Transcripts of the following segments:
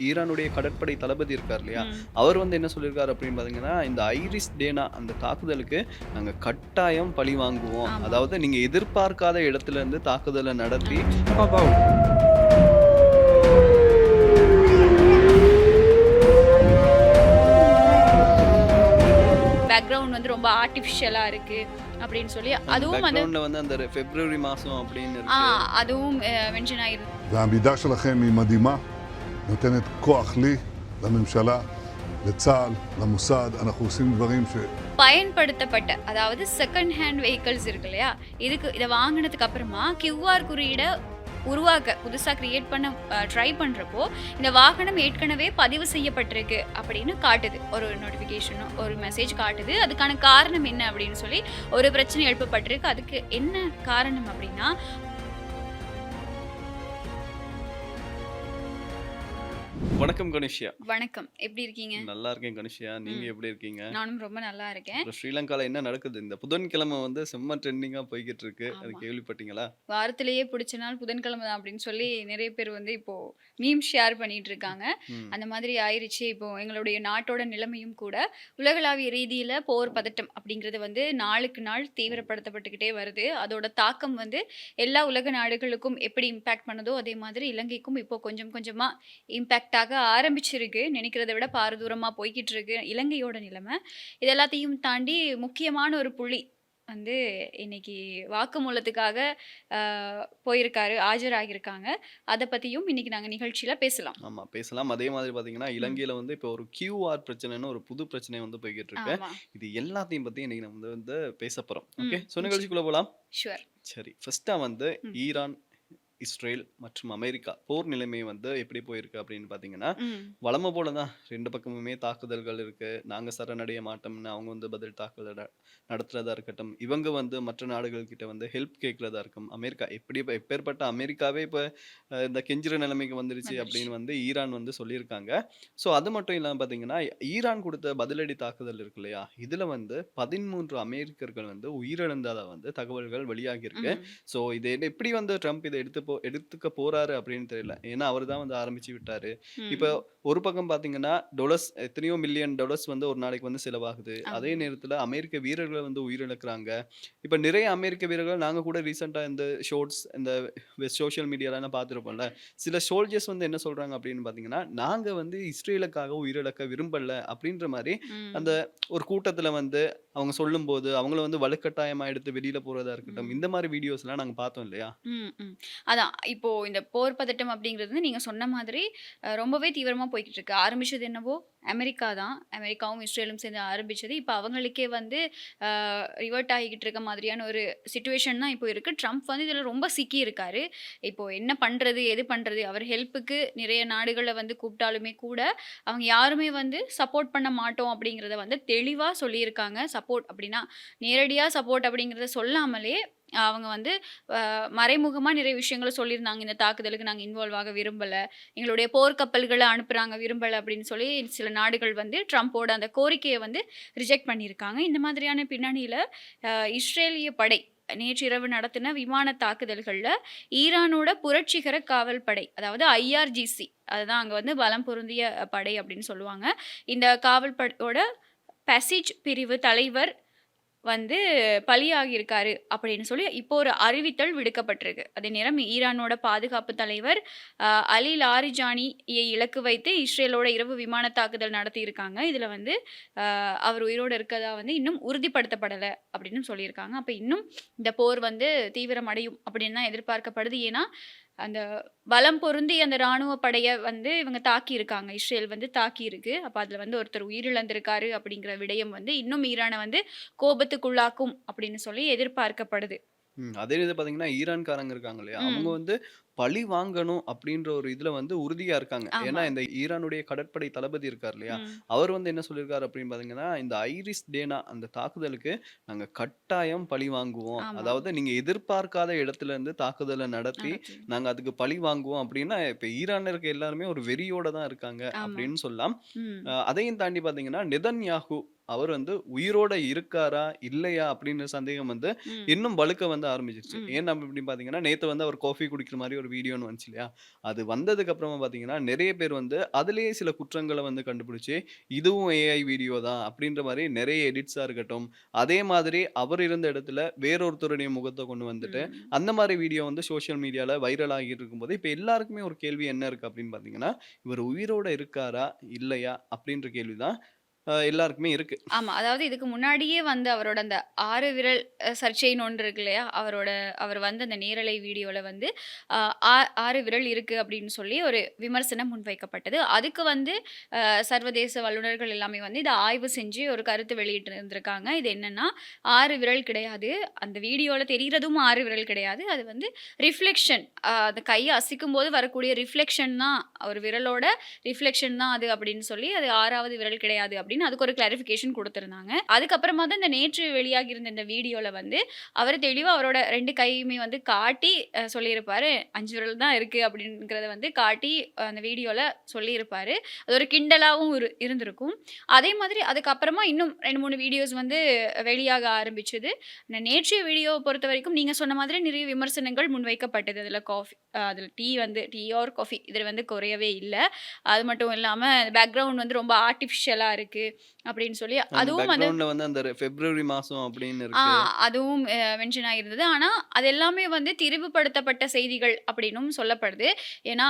ஈரானுடைய கடற்படை தளபதி இருக்கார் இல்லையா? ம். அவர் வந்து என்ன சொல்லியிருக்காரு அப்படின்னு பார்த்தீங்கன்னா, இந்த ஐரிஸ் டேனா அந்த தாக்குதலுக்கு நாங்க கட்டாயம் பழி வாங்குவோம். ஆமா. அதாவது நீங்க எதிர்பார்க்காத இடத்துல இருந்து தாக்குதல நடத்தி பேக்கிரவுண்ட் வந்து ரொம்ப ஆர்டிஃபிஷியலா இருக்கு அப்படின்னு சொல்லி அதுவும் வந்து பேக்ரவுண்ட்ல வந்து அந்த பிப்ரவரி மாசம் அப்படின்னு ஆ இருக்கு. அதுவும் மென்ஷன் ஆயிருக்கு. והעמידה שלכם היא מדהימה, נותנת כוח לי, לממשלה, לצה"ל, למוסד. אנחנו עושים דברים பயன்படுத்தப்பட்ட அதாவது செகண்ட் ஹேண்ட் வெஹிக்கிள்ஸ் இருக்கு இல்லையா, இதை வாங்கினதுக்கு அப்புறமா கியூஆர் குறியீடை உருவாக்க புதுசாக கிரியேட் பண்ண ட்ரை பண்ணுறப்போ இந்த வாகனம் ஏற்கனவே பதிவு செய்யப்பட்டிருக்கு அப்படின்னு காட்டுது. ஒரு நோட்டிஃபிகேஷனும் ஒரு மெசேஜ் காட்டுது. அதுக்கான காரணம் என்ன அப்படின்னு சொல்லி ஒரு பிரச்சனை எழுப்பப்பட்டிருக்கு. அதுக்கு என்ன காரணம் அப்படின்னா, வணக்கம் கனிஷ்யா. வணக்கம், எப்படி இருக்கீங்க? நல்லா இருக்கேன் கனிஷ்யா. நீங்க எப்படி இருக்கீங்க? நானும் ரொம்ப நல்லா இருக்கேன். அப்புறம் ஸ்ரீலங்கால என்ன நடக்குது? இந்த புதன்கிழமை வந்து செம்ம ட்ரெண்டிங்கா போய்கிட்டு இருக்கு. அது ஆமா. கேள்விப்பட்டீங்களா? வாரத்திலேயே பிடிச்ச நாள் புதன்கிழமை தான் அப்படின்னு சொல்லி நிறைய பேர் வந்து இப்போ மீம் ஷேர் பண்ணிட்டு இருக்காங்க. ம். அந்த மாதிரி ஆயிருச்சு. இப்போ எங்களுடைய நாட்டோட நிலைமையும் கூட உலகளாவிய ரீதியில போர் பதட்டம் அப்படிங்கிறது வந்து நாளுக்கு நாள் தீவிரப்படுத்தப்பட்டுக்கிட்டே வருது. அதோட தாக்கம் வந்து எல்லா உலக நாடுகளுக்கும் எப்படி இம்பேக்ட் பண்ணுதோ அதே மாதிரி இலங்கைக்கும் இப்போ கொஞ்சம் கொஞ்சமா இம்பேக்ட் ஆக ஆரம்பிச்சிருக்கு. நினைக்கிறத விட பாரதூரமா போய்கிட்டு இருக்கு இலங்கையோட நிலைமை. இது எல்லாத்தையும் தாண்டி முக்கியமான ஒரு புள்ளி வந்து இன்னைக்கு வாக்குமூலத்துக்காக போயிருக்காரு, ஆஜராகியிருக்காங்க. அதை பத்தியும் இன்னைக்கு நாங்க நிகழ்ச்சியில பேசலாம். ஆமா பேசலாம். அதே மாதிரி பார்த்தீங்கன்னா, ம். இலங்கையில வந்து இப்போ ஒரு கியூஆர் பிரச்சனைன்னு ஒரு புது பிரச்சனை வந்து போய்க்கிட்டு இருக்கு. ஆமா. இது எல்லாத்தையும் பத்தி இன்னைக்கு நம்ம வந்து பேசப் போறோம். ம். ஓகே. ஸோ நிகழ்ச்சிக்குள்ள போலாம். ஷுவர். சரி. ஃபர்ஸ்ட்டா வந்து ம். ஈரான், இஸ்ரேல் மற்றும் அமெரிக்கா போர் நிலைமை வந்து எப்படி போயிருக்கு அப்படின்னு பார்த்தீங்கன்னா, ம். வழமை போல தான் 2 பக்கமுமே தாக்குதல்கள் இருக்கு. நாங்க சரணடைய மாட்டோம்னு அவங்க வந்து பதில் தாக்குதல் நடத்துறதா இருக்கட்டும். இவங்க வந்து மற்ற நாடுகள் கிட்ட வந்து ஹெல்ப் கேட்கிறதா இருக்கும். அமெரிக்கா எப்பேற்பட்ட அமெரிக்காவே இப்ப இந்த கெஞ்சுற நிலைமைக்கு வந்துருச்சு வந்துருச்சு. அப்படின்னு வந்து ஈரான் வந்து சொல்லியிருக்காங்க. ஸோ அது மட்டும் இல்லாம பார்த்தீங்கன்னா, ஈரான் கொடுத்த பதிலடி தாக்குதல் இருக்கு இல்லையா? இதுல வந்து 13 அமெரிக்கர்கள் வந்து உயிரிழந்ததா வந்து தகவல்கள் வெளியாகியிருக்கு. ம். ஸோ இது எப்படி வந்து ட்ரம்ப் இத எடுத்துக்க போறாரு அப்படின்னு தெரியல. ஏன்னா அவரு தான் வந்து ஆரம்பிச்சு விட்டாரு. இப்ப ம். ஒரு பக்கம் பார்த்தீங்கன்னா, எத்தனையோ மில்லியன் டாலர்ஸ் வந்து ஒரு நாளைக்கு வந்து செலவாகுது. அதே ஆமா. நேரத்துல அமெரிக்க வீரர்கள் வந்து உயிரிழக்கிறாங்க. இப்ப நிறைய அமெரிக்க வீரர்கள் நாங்க கூட ரீசென்ட்டா இந்த இந்த சோசியல் மீடியாலலாம் பார்த்திருப்போம்ல. சில சோல்ஜர்ஸ் வந்து என்ன சொல்றாங்க அப்படின்னு பார்த்தீங்கன்னா, நாங்க வந்து இஸ்ரேலுக்காக உயிரிழக்க விரும்பல அப்படின்ற மாரி அந்த ம். ஒரு கூட்டத்துல வந்து அவங்க சொல்லும்போது, அவங்கள வந்து வலுக்கட்டாயமா எடுத்து வெளியில போறதா இருக்கட்டும். ம். இந்த மாரி வீடியோஸ்லாம் நாங்க பார்த்தோம் இல்லையா? ம், ம். அதான் இப்போ இந்த போர் பதட்டம் அப்படிங்கிறது வந்து நீங்க சொன்ன மாதிரி ரொம்பவே தீவிரமா போய்க்கிட்டு இருக்கு. ஆரம்பிச்சது என்னவோ அமெரிக்கா தான். அமெரிக்காவும், இஸ்ரேலும் சேர்ந்து ஆரம்பிச்சது. இப்ப அவங்களுக்கே வந்து அ ரிவர்ட் ஆகிக்கிட்டு இருக்க மாதிரியான ஒரு சிச்சுவேஷன் தான் இப்போ இருக்கு. ட்ரம்ப் வந்து இதுல ரொம்ப சிக்கி இருக்காரு. இப்போ என்ன பண்றது? எது பண்றது? அவர் ஹெல்ப்புக்கு நிறைய நாடுகள வந்து கூப்பிட்டாலுமே கூட, அவங்க யாருமே வந்து சப்போர்ட் பண்ண மாட்டோம் அப்படிங்கிறத வந்து தெளிவா சொல்லியிருக்காங்க. சப்போர்ட் அப்படின்னா, நேரடியா சப்போர்ட் அப்படிங்கிறத சொல்லாமலே அவங்க வந்து மறைமுகமா நிறைய விஷயங்கள சொல்லியிருந்தாங்க. இந்த தாக்குதலுக்கு நாங்க இன்வால்வ் ஆக விரும்பல. எங்களுடைய போர்க்கப்பல்கள அனுப்புறாங்க விரும்பல அப்படின்னு சொல்லி சில நாடுகள் வந்து ட்ரம்போட அந்த கோரிக்கைய வந்து ரிஜெக்ட் பண்ணியிருக்காங்க. இந்த மாதிரியான பின்னணியில இஸ்ரேலிய படை நேற்று இரவு நடத்தின விமான தாக்குதல்கள்ல ஈரானோட புரட்சிகர காவல் படை அதாவது ஐஆர்ஜிசி அதுதான் அங்க வந்து பலம் பொருந்திய படை அப்படின்னு சொல்லுவாங்க. இந்த காவல் படையோட பசிஜ் பிரிவு தலைவர் வந்து பலியாகியிருக்காரு அப்படின்னு சொல்லி இப்போ ஒரு அறிவித்தல் விடுக்கப்பட்டிருக்கு. அதே நேரம் ஈரானோட பாதுகாப்பு தலைவர் அலி லாரிஜானியை இலக்கு வைத்து இஸ்ரேலோட இரவு விமான தாக்குதல் நடத்தியிருக்காங்க. இதுல வந்து அவர் உயிரோடு இருக்கதா வந்து இன்னும் உறுதிப்படுத்தப்படல அப்படின்னு சொல்லியிருக்காங்க. அப்ப இன்னும் இந்த போர் வந்து தீவிரமடையும் அப்படின்னு தான் எதிர்பார்க்கப்படுது. ஏன்னா அந்த பலம் பொருந்தி அந்த ராணுவ படைய வந்து இவங்க தாக்கியிருக்காங்க. இஸ்ரேல் வந்து தாக்கியிருக்கு. அப்ப அதுல வந்து ஒருத்தர் உயிரிழந்திருக்காரு அப்படிங்கிற விடயம் வந்து இன்னும் ஈரான வந்து கோபத்துக்குள்ளாக்கும் அப்படின்னு சொல்லி எதிர்பார்க்கப்படுது. அதே இது பார்த்தீங்கன்னா, ஈரான்காரங்க இருக்காங்க இல்லையா? அவங்க ம். வந்து பழி வாங்கணும் அப்படின்ற ஒரு இதுல வந்து உறுதியா இருக்காங்க. ஏன்னா ஆமா. இந்த ஈரானுடைய கடற்படை தளபதி இருக்கார் இல்லையா? ம். அவர் வந்து என்ன சொல்லியிருக்காரு அப்படின்னு பார்த்தீங்கன்னா, இந்த ஐரிஸ் டேனா அந்த தாக்குதலுக்கு நாங்க கட்டாயம் பழி வாங்குவோம். ஆமா. அதாவது நீங்க எதிர்பார்க்காத இடத்துல இருந்து தாக்குதல நடத்தி, நடத்தி. நாங்க அதுக்கு பழி வாங்குவோம் அப்படின்னா, இப்ப ஈரான்ல இருக்க எல்லாருமே ஒரு வெறியோட தான் இருக்காங்க ஆமா. அப்படின்னு சொல்லலாம். ம். அதையும் தாண்டி பார்த்தீங்கன்னா, நெதன்யாகு அவர் வந்து உயிரோட இருக்காரா? இல்லையா? அப்படின்ற சந்தேகம் வந்து ம். இன்னும் வலுக்க வந்து ஆரம்பிச்சுருச்சு. ம். ஏன் அப்படின்னு பார்த்தீங்கன்னா, நேத்து வந்து அவர் காஃபி குடிக்கிற மாரி ஒரு வீடியோன்னு வந்துச்சு இல்லையா? அது வந்ததுக்கு அப்புறமா பார்த்தீங்கன்னா, நெறைய பேர் வந்து அதிலேயே சில குற்றங்கள வந்து கண்டுபிடிச்சு, இதுவும் ஏஐ வீடியோ தான் அப்படின்ற மாரி நெறைய எடிட்ஸா இருக்கட்டும், அதே மாதிரி அவர் இருந்த இடத்துல வேறொருத்தருடைய முகத்த கொண்டு வந்துட்டு, ம். அந்த மாரி வீடியோ வந்து சோசியல் மீடியால வைரல் ஆகிட்டு இருக்கும்போது, இப்ப எல்லாருக்குமே ஒரு கேள்வி என்ன இருக்கு அப்படின்னு பார்த்தீங்கன்னா, இவர் உயிரோட இருக்காரா? இல்லையா? அப்படின்ற கேள்வி தான் எல்லாருக்குமே இருக்கு. ஆமா. அதாவது இதுக்கு முன்னாடியே வந்து அவரோட அந்த 6 விரல் சர்ச்சைன்னு ஒன்று இருக்கு இல்லையா? அவர் வந்து அந்த நேரலை வீடியோல வந்து அ ஆ 6 விரல் இருக்கு அப்படின்னு சொல்லி ஒரு விமர்சனம் முன்வைக்கப்பட்டது. அதுக்கு வந்து சர்வதேச வல்லுனர்கள் எல்லாமே வந்து இத ஆய்வு செஞ்சு ஒரு கருத்து வெளியிட்டு இருந்திருக்காங்க. இது என்னன்னா 6 விரல் கிடையாது. அந்த வீடியோல தெரியிறதும் 6 விரல் கிடையாது. அது வந்து ரிஃப்ளெக்ஷன் அந்த கைய அசைக்கும்போது வரக்கூடிய ரிஃப்ளெக்ஷன் தான் ஒரு விரலோட ரிஃப்ளெக்ஷன் தான் அது அப்படின்னு சொல்லி அது 6வது விரல் கிடையாது அப்படின்னு அதுக்கு ஒரு கிளாரிஃபிகேஷன் குடுத்திருந்தாங்க. அதுக்கப்புறமா தான் இந்த நேற்று வெளியாகி இருந்த இந்த வீடியோல வந்து அவரு தெளிவா அவரோட 2 கையுமே வந்து காட்டி சொல்லியிருப்பாரு. 5 விரல் தான் இருக்கு அப்படிங்கிறத வந்து காட்டி அந்த வீடியோல சொல்லியிருப்பாரு. அது ஒரு கிண்டலாவும் இருந்திருக்கும். அதே மாதிரி அதுக்கப்புறமா இன்னும் 2, 3 வீடியோஸ் வந்து வெளியாக ஆரம்பிச்சது. நேற்றைய வீடியோவ பொறுத்தவரைக்கும் நீங்க சொன்ன மாதிரி நிறைய விமர்சனங்கள் முன்வைக்கப்பட்டது. அதுல டீ வந்து டீ ஆர் காஃபி இதுல வந்து குறையவே இல்ல. அது மட்டும் இல்லாம பேக்கிரவுண்ட் வந்து ரொம்ப ஆர்ட்டிஃபிஷியலா இருக்கு அப்படின்னு சொல்லி அந்த அதுவும் வந்து பேக்கிரவுண்ட்ல வந்து அந்த பிப்ரவரி மாசம் அப்படின்னு ஆ இருக்கு. அதுவும் மென்ஷன் ஆகியிருந்தது. ஆனா, அது எல்லாமே வந்து திரிவுபடுத்தப்பட்ட செய்திகள் அப்படின்னும் சொல்லப்படுது. ஏன்னா,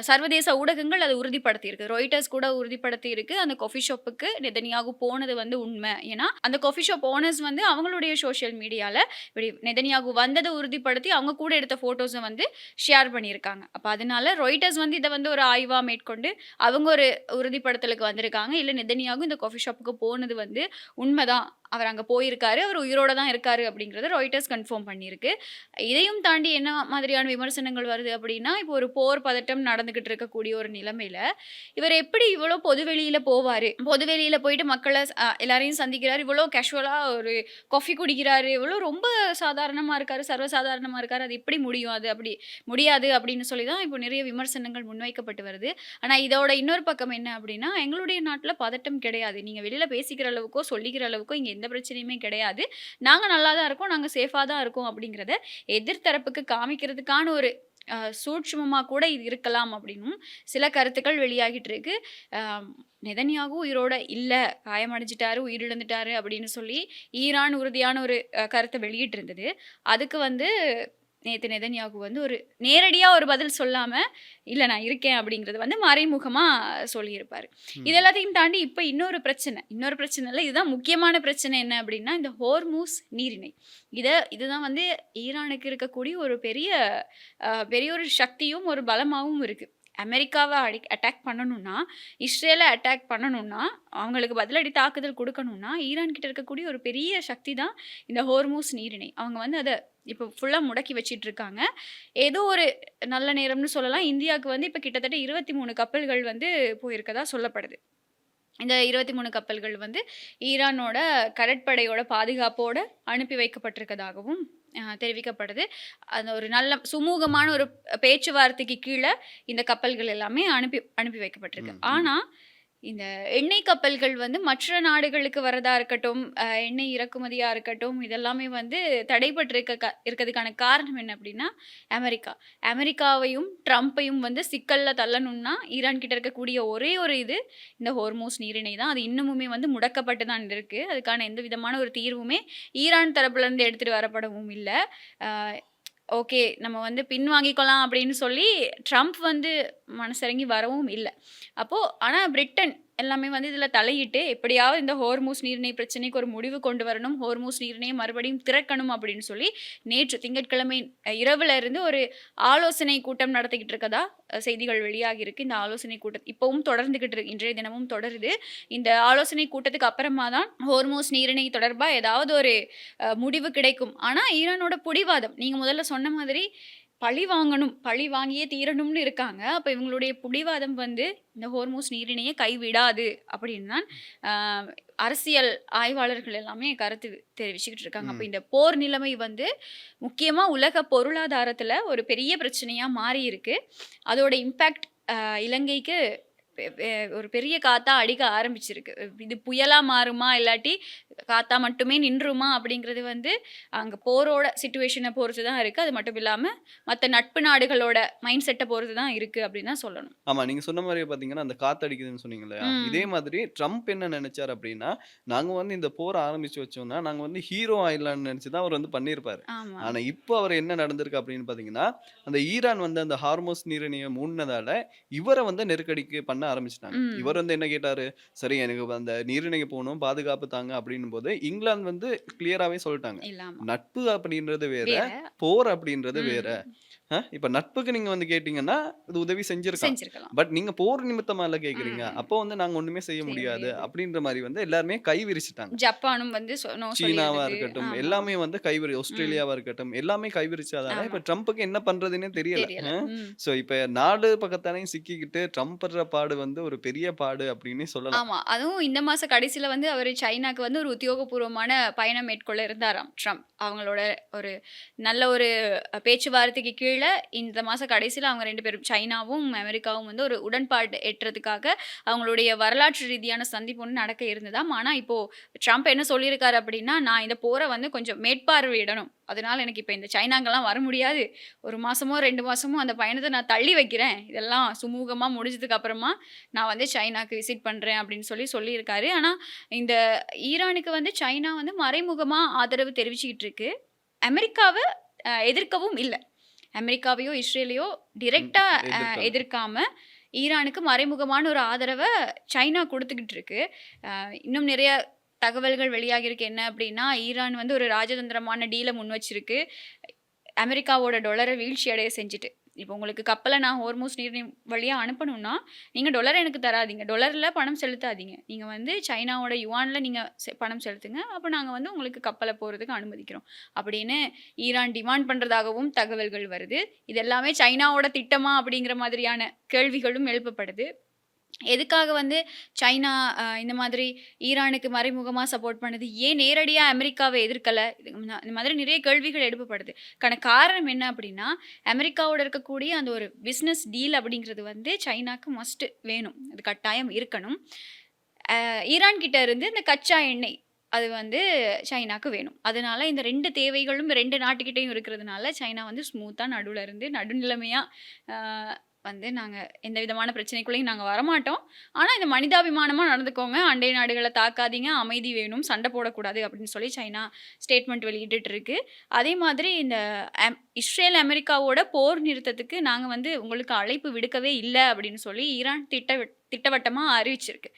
சர்வதேச ஊடகங்கள் அத உறுதிப்படுத்தியிருக்கு. ராய்ட்டர்ஸ் கூட உறுதிப்படுத்தியிருக்கு. அந்த காஃபி ஷாப்புக்கு நெதன்யாகு போனது வந்து உண்ம. ஏன்னா, அந்த காஃபி ஷாப் ஓனர்ஸ் வந்து அவங்களுடைய சோசியல் மீடியால இப்படி நெதன்யாகு வந்தத உறுதிப்படுத்தி, அவங்க கூட எடுத்த ஃபோட்டோஸ வந்து ஷேர் பண்ணியிருக்காங்க. அப்ப அதனால ராய்ட்டர்ஸ் வந்து இத வந்து ஒரு ஆய்வா மேற்கொண்டு, அவங்க ஒரு உறுதிப்படுத்தலுக்கு வந்திருக்காங்க. இல்ல நெதன்யாகு இந்த காஃபி ஷாப்புக்கு போனது வந்து உண்மதான். அவர் அங்க போயிருக்காரு. அவர் உயிரோட தான் இருக்காரு அப்படிங்கிறத ராய்ட்டர்ஸ் கன்ஃபார்ம் பண்ணியிருக்கு. இதையும் தாண்டி என்ன மாதிரியான விமர்சனங்கள் வருது அப்படின்னா, இப்போ ஒரு போர் பதட்டம் நடந்துகிட்டு இருக்கக்கூடிய ஒரு நிலைமையில, இவர் எப்படி இவ்வளோ பொதுவெளியில போவாரு? பொதுவெளியில போயிட்டு மக்கள எல்லாரையும் சந்திக்கிறாரு. இவ்வளோ கேஷுவலா ஒரு காஃபி குடிக்கிறாரு. இவ்வளோ ரொம்ப சாதாரணமா இருக்காரு. சர்வசாதாரணமா இருக்காரு. அது எப்படி முடியும்? அது அப்படி முடியாது அப்படின்னு சொல்லி தான் இப்போ நிறைய விமர்சனங்கள் முன்வைக்கப்பட்டு வருது. ஆனா இதோட இன்னொரு பக்கம் என்ன அப்படின்னா, எங்களுடைய நாட்ல பதட்டம் கிடையாது. நீங்க வெளியில பேசிக்கிற அளவுக்கோ, சொல்லிக்கிற அளவுக்கோ இங்க எந்த பிரச்சனையுமே கிடையாது. நாங்க நல்லா தான் இருக்கோம். நாங்க சேஃபா தான் இருக்கோம் அப்படிங்கிறத எதிர் தரப்புக்கு காமிக்கிறதுக்கான ஒரு சூட்சுமமா கூட இது இருக்கலாம் அப்படின்னும் சில கருத்துக்கள் வெளியாகிட்டு இருக்கு. அ நெதன்யாகு உயிரோட இல்ல, காயமடைஞ்சுட்டாரு, உயிரிழந்துட்டாரு அப்படின்னு சொல்லி ஈரான் உறுதியான ஒரு கருத்த வெளியிட்டிருந்தது. அதுக்கு வந்து நேத்து நெதன்யாகு வந்து ஒரு நேரடியா ஒரு பதில் சொல்லாம, "இல்ல நான் இருக்கேன்" அப்படிங்கிறது வந்து மறைமுகமா சொல்லியிருப்பாரு. இது ம். எல்லாத்தையும் தாண்டி இப்ப இன்னொரு பிரச்சனை இல்ல. இதுதான் முக்கியமான பிரச்சனை என்ன அப்படின்னா, இந்த ஹோர்மூஸ் நீரிணை. இதுதான் வந்து ஈரானுக்கு இருக்கக்கூடிய ஒரு பெரிய ஒரு சக்தியும், ஒரு பலமாவும் இருக்கு. அமெரிக்காவ அட்டாக் பண்ணணும்னா, இஸ்ரேல அட்டாக் பண்ணணும்னா, அவங்களுக்கு பதிலடி தாக்குதல் குடுக்கணும்னா, ஈரான் கிட்ட இருக்கக்கூடிய ஒரு பெரிய சக்தி தான் இந்த ஹோர்மூஸ் நீரிணை. அவங்க வந்து அத இப்ப ஃபுல்லா முடக்கி வச்சுட்ருக்காங்க. ஏதோ ஒரு நல்ல நேரம்னு சொல்லலாம். இந்தியாவுக்கு வந்து இப்ப கிட்டத்தட்ட 23 கப்பல்கள் வந்து போயிருக்கதா சொல்லப்படுது. இந்த 23 கப்பல்கள் வந்து ஈரானோட கடற்படையோட பாதுகாப்போட அனுப்பி வைக்கப்பட்டிருக்கதாகவும் தெரிவிக்கப்படுது. அந்த ஒரு நல்ல சுமூகமான ஒரு பேச்சுவார்த்தைக்கு கீழ இந்த கப்பல்கள் எல்லாமே அனுப்பி அனுப்பி வைக்கப்பட்டிருக்கு. ம். ம். ஆனா இந்த எண்ணெய் கப்பல்கள் வந்து மற்ற நாடுகளுக்கு வரதா இருக்கட்டும், எண்ணெய் இறக்குமதியா இருக்கட்டும், இதெல்லாமே வந்து இருக்கிறதுக்கான காரணம் என்ன அப்டின்னா, அமெரிக்கா. அமெரிக்காவையும், ட்ரம்பையும் வந்து சிக்கல்ல தள்ளணும்னா, ஈரான் கிட்ட இருக்கக்கூடிய ஒரே ஒரு இது, இந்த ஹோர்மூஸ் நீரிணை தான். அது இன்னமுமே வந்து முடக்கப்பட்டு தான் இருக்கு. அதுக்கான எந்த விதமான ஒரு தீர்வுமே ஈரான் தரப்புலருந்து எடுத்துட்டு வரப்படவும் இல்ல. அ ஓகே. நம்ம வந்து பின்வாங்கிக்கலாம் அப்படின்னு சொல்லி ட்ரம்ப் வந்து மனசிறங்கி வரவும் இல்ல. அப்போ ஆனா பிரிட்டன் எல்லாமே வந்து இதில தலையிட்டு எப்படியாவது இந்த ஹோர்மூஸ் நீரிணை பிரச்சனைக்கு ஒரு முடிவு கொண்டு வரணும். ஹோர்மூஸ் நீரிணைய மறுபடியும் திறக்கணும் அப்படின்னு சொல்லி நேற்று திங்கட்கிழமை இரவுல இருந்து ஒரு ஆலோசனை கூட்டம் நடத்திக்கிட்டு இருக்கதா செய்திகள் வெளியாகியிருக்கு. இந்த ஆலோசனை கூட்டம் இப்பவும் தொடர்ந்துகிட்டு இருக்கு. இன்றைய தினமும் தொடருது. இந்த ஆலோசனை கூட்டத்துக்கு அப்புறமா தான் ஹோர்மூஸ் நீரிணை தொடர்பா ஏதாவது ஒரு முடிவு கிடைக்கும். ஆனா ஈரானோட புடிவாதம் நீங்க முதல்ல சொன்ன மாதிரி பழி வாங்கணும், பழி வாங்கியே தீரணும்னு இருக்காங்க. அப்ப இவங்களுடைய புடிவாதம் வந்து இந்த ஹோர்மூஸ் நீரிணைய கைவிடாது அப்படின்னு தான் அ அரசியல் ஆய்வாளர்கள் எல்லாமே கருத்து தெரிவிச்சுக்கிட்டு இருக்காங்க. அப்ப ம். இந்த போர் நிலைமை வந்து முக்கியமா உலக பொருளாதாரத்துல ஒரு பெரிய பிரச்சனையா மாறி இருக்கு. அதோட இம்பாக்ட் இலங்கைக்கு ஒரு பெரிய காத்தா அடிக்க ஆரம்பிச்சிருக்கு. இது புயலா மாறுமா? இல்லாட்டி காத்தா மட்டுமே நின்றுமா? அப்படிங்கிறது வந்து அங்க போரோட சிச்சுவேஷன பொறுத்து தான் இருக்கு. அது மட்டும் இல்லாம மத்த நட்பு நாடுகளோட மைண்ட் செட்ட பொறுத்து தான் இருக்கு அப்படின்னு தான் சொல்லணும். ஆமா. நீங்க சொன்ன மாரியே பார்த்தீங்கன்னா, அந்த காத்தடிக்குதுன்னு சொன்னீங்க இல்லையா? இதே ம். மாதிரி ட்ரம்ப் என்ன நெனச்சாரு அப்டின்னா, நாங்க வந்து இந்த போர ஆரம்பிச்சு வச்சோம்னா, நாங்க வந்து ஹீரோ ஆயிடலாம்னு நெனச்சு தான் அவர் வந்து பண்ணியிருப்பாரு. ஆமா. ஆனா, இப்போ அவர் என்ன நடந்திருக்கு அப்டின்னு பார்த்தீங்கன்னா, அந்த ஈரான் வந்து அந்த ஹார்மோஸ் நீரிணைய மூடுனதால, இவர வந்து நெருக்கடிக்கு பண்ண ஆரம்பிச்சுட்டாங்க. ம். இவர் வந்து என்ன கேட்டாரு, "சரி எனக்கு அந்த நீரிணைக்கு போணும், பாதுகாப்பு தாங்க" அப்டின்னும்போது, இங்கிலாந்து வந்து கிளியராவே சொல்ட்டாங்க. இல்ல. ஆமா. நட்பு அப்டின்றது வேற, வேற. போர் அப்டின்றது வேற. ம். இப்ப நட்புக்கு நீங்க வந்து கேட்டீங்கன்னா, அது உதவி செஞ்சிருக்கலாம். செஞ்சிருக்கலாம். பட் நீங்க போர் நிமித்தமால்ல கேட்கிறீங்க. ம். அப்போ வந்து நாங்க ஒண்ணுமே செய்ய செய்ய முடியாது. முடியாது. அப்படின்ற மாரி வந்து எல்லாருமே கை விரிச்சுட்டாங்க. ஜப்பானும் வந்து நோ சீனாவா சொல்லியிருந்தது. இருக்கட்டும், ஆமா. எல்லாமே வந்து ம். ஆஸ்திரேலியாவா இருக்கட்டும், எல்லாமே கை விரிச்சதால ஆமா. இப்ப ட்ரம்புக்கு என்ன பண்றதுன்னே தெரியல. தெரியல. ம். சோ இப்ப நாடு பக்கத்தாலையும் சிக்கிக்கிட்டு ட்ரம்ப் படுற பாடு வந்து ஒரு பெரிய பாடு அப்படின்னே சொல்லலாம். ஆமா. அதுவும் இந்த மாச கடைசில வந்து அவரு சைனாக்கு வந்து ஒரு உத்தியோகபூர்வமான பயணம் மேற்கொள்ள இருந்தாராம் ட்ரம்ப். அவங்களோட ஒரு நல்ல ஒரு பேச்சுவார்த்தைக்கு கீழ இந்த மாச கடைசில அவங்க 2 பேரும் சைனாவும், அமெரிக்காவும் வந்து ஒரு உடன்பாடு எட்டுறதுக்காக அவங்களுடைய வரலாற்று ரீதியான சந்திப்பு ஒண்ணு நடக்க இருந்ததாம். ஆனா இப்போ ட்ரம்ப் என்ன சொல்லியிருக்காரு அப்படின்னா, "நான் இந்த போர வந்து கொஞ்சம் மேற்பார்வையிடணும். அதனால எனக்கு இப்ப இந்த சைனாக்கெல்லாம் வர முடியாது. 1 மாசமோ, 2 மாசமோ அந்த பயணத்த நான் தள்ளி வைக்கிறேன். இதெல்லாம் சுமூகமா முடிஞ்சதுக்கு அப்புறமா நான் வந்து சைனாக்கு விசிட் பண்றேன்" அப்படின்னு சொல்லியிருக்காரு. ஆனா இந்த ஈரானுக்கு வந்து சைனா வந்து மறைமுகமா ஆதரவு தெரிவிச்சுக்கிட்டு இருக்கு. அமெரிக்காவ எதிர்க்கவும் இல்ல. அமெரிக்காவையோ, இஸ்ரேலையோ ம். டிரெக்ட்டா எதிர்க்கல. எதிர்க்காம, ஈரானுக்கு மறைமுகமான ஒரு ஆதரவ சைனா குடுத்துக்கிட்டு இருக்கு. இன்னும் நிறைய தகவல்கள் வெளியாகியிருக்கு. என்ன அப்டின்னா, ஈரான் வந்து ஒரு ராஜதந்திரமான டீல முன் வச்சிருக்கு. அமெரிக்காவோட டாலர வீழ்ச்சி அடைய செஞ்சுட்டு. இப்போ உங்களுக்கு கப்பல நான் ஹோர்மூஸ் நீரிணை வழியா அனுப்பணும்னா, நீங்க டாலர எனக்கு தராதீங்க. டாலர்ல பணம் செலுத்தாதீங்க. நீங்க வந்து சைனாவோட யுவான்ல நீங்க பணம் செலுத்துங்க. அப்ப நாங்க வந்து உங்களுக்கு கப்பல போறதுக்கு அனுமதிக்கிறோம். அப்படின்னு ஈரான் டிமாண்ட் பண்றதாகவும் தகவல்கள் வருது. இது எல்லாமே சைனாவோட திட்டமா? அப்படிங்கிற மாதிரியான கேள்விகளும் எழுப்பப்படுது. எதுக்காக வந்து சைனா இந்த மாதிரி ஈரானுக்கு மறைமுகமா சப்போர்ட் பண்ணுது? ஏன் நேரடியா அமெரிக்காவ எதிர்க்கல? இந்த மாதிரி நிறைய கேள்விகள் எழுப்பப்படுது. காரணம் என்ன அப்படின்னா, அமெரிக்காவோட இருக்கக்கூடிய அந்த ஒரு பிசினஸ் டீல் அப்படிங்கிறது வந்து சைனாக்கு மஸ்ட் வேணும். அது கட்டாயம் இருக்கணும். ஈரான் கிட்ட இருந்து இந்த கச்சா எண்ணெய் அது வந்து சைனாக்கு வேணும். அதனால இந்த 2 தேவைகளும் 2 நாட்டுக்கிட்டயும் இருக்கிறதுனால, சைனா வந்து ஸ்மூத்தா நடுவுல இருந்து நடுநிலைமையா அ வந்து நாங்க எந்த விதமான பிரச்சனைக்குள்ளயும் நாங்க வரமாட்டோம். ஆனா, இது மனிதாபிமானமா நடந்துக்கோங்க. அண்டை நாடுகள தாக்காதீங்க. அமைதி வேணும். சண்டை போடக்கூடாது அப்படின்னு சொல்லி சைனா ஸ்டேட்மெண்ட் வெளியிட்டுட்டு இருக்கு. அதே மாதிரி இந்த இஸ்ரேல், அமெரிக்காவோட போர் நிறுத்தத்துக்கு நாங்க வந்து உங்களுக்கு அழைப்பு விடுக்கவே இல்ல அப்படின்னு சொல்லி ஈரான் திட்டவட்டமா அறிவிச்சிருக்கு.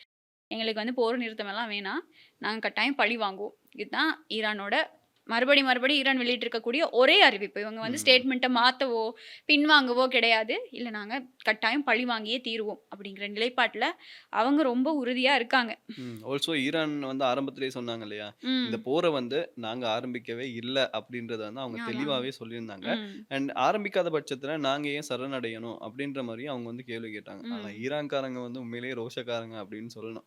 எங்களுக்கு வந்து போர் நிறுத்தமெல்லாம் வேணாம். நாங்க கட்டாயம் பழி வாங்குவோம். இதுதான் ஈரானோட மறுபடி ஈரான் வெளியிட்டிருக்கக்கூடிய ஒரே அறிவிப்பு. இவங்க வந்து ம். ஸ்டேட்மெண்ட்ட மாத்தவோ, பின்வாங்கவோ கிடையாது. இல்ல நாங்க கட்டாயம் பழி வாங்கியே தீருவோம். அப்படிங்கிற நிலைப்பாட்டுல அவங்க ரொம்ப உறுதியா இருக்காங்க. ஆல்சோ ஈரான் வந்து ஆரம்பத்திலேயே சொன்னாங்க இல்லையா? இந்த ம். போர வந்து நாங்க ஆரம்பிக்கவே இல்ல அப்படின்றத வந்து அவங்க ஆமா. தெளிவாவே சொல்லியிருந்தாங்க. ம். அண்ட் ஆரம்பிக்காத பட்சத்தில நாங்க ஏன் சரணடையணும்? அப்படின்ற மாரியும் அவங்க வந்து கேள்வி கேட்டாங்க. ஆனா ம். ஈரான்காரங்க வந்து உண்மையிலேயே ரோஷக்காரங்க அப்படின்னு சொல்லணும்.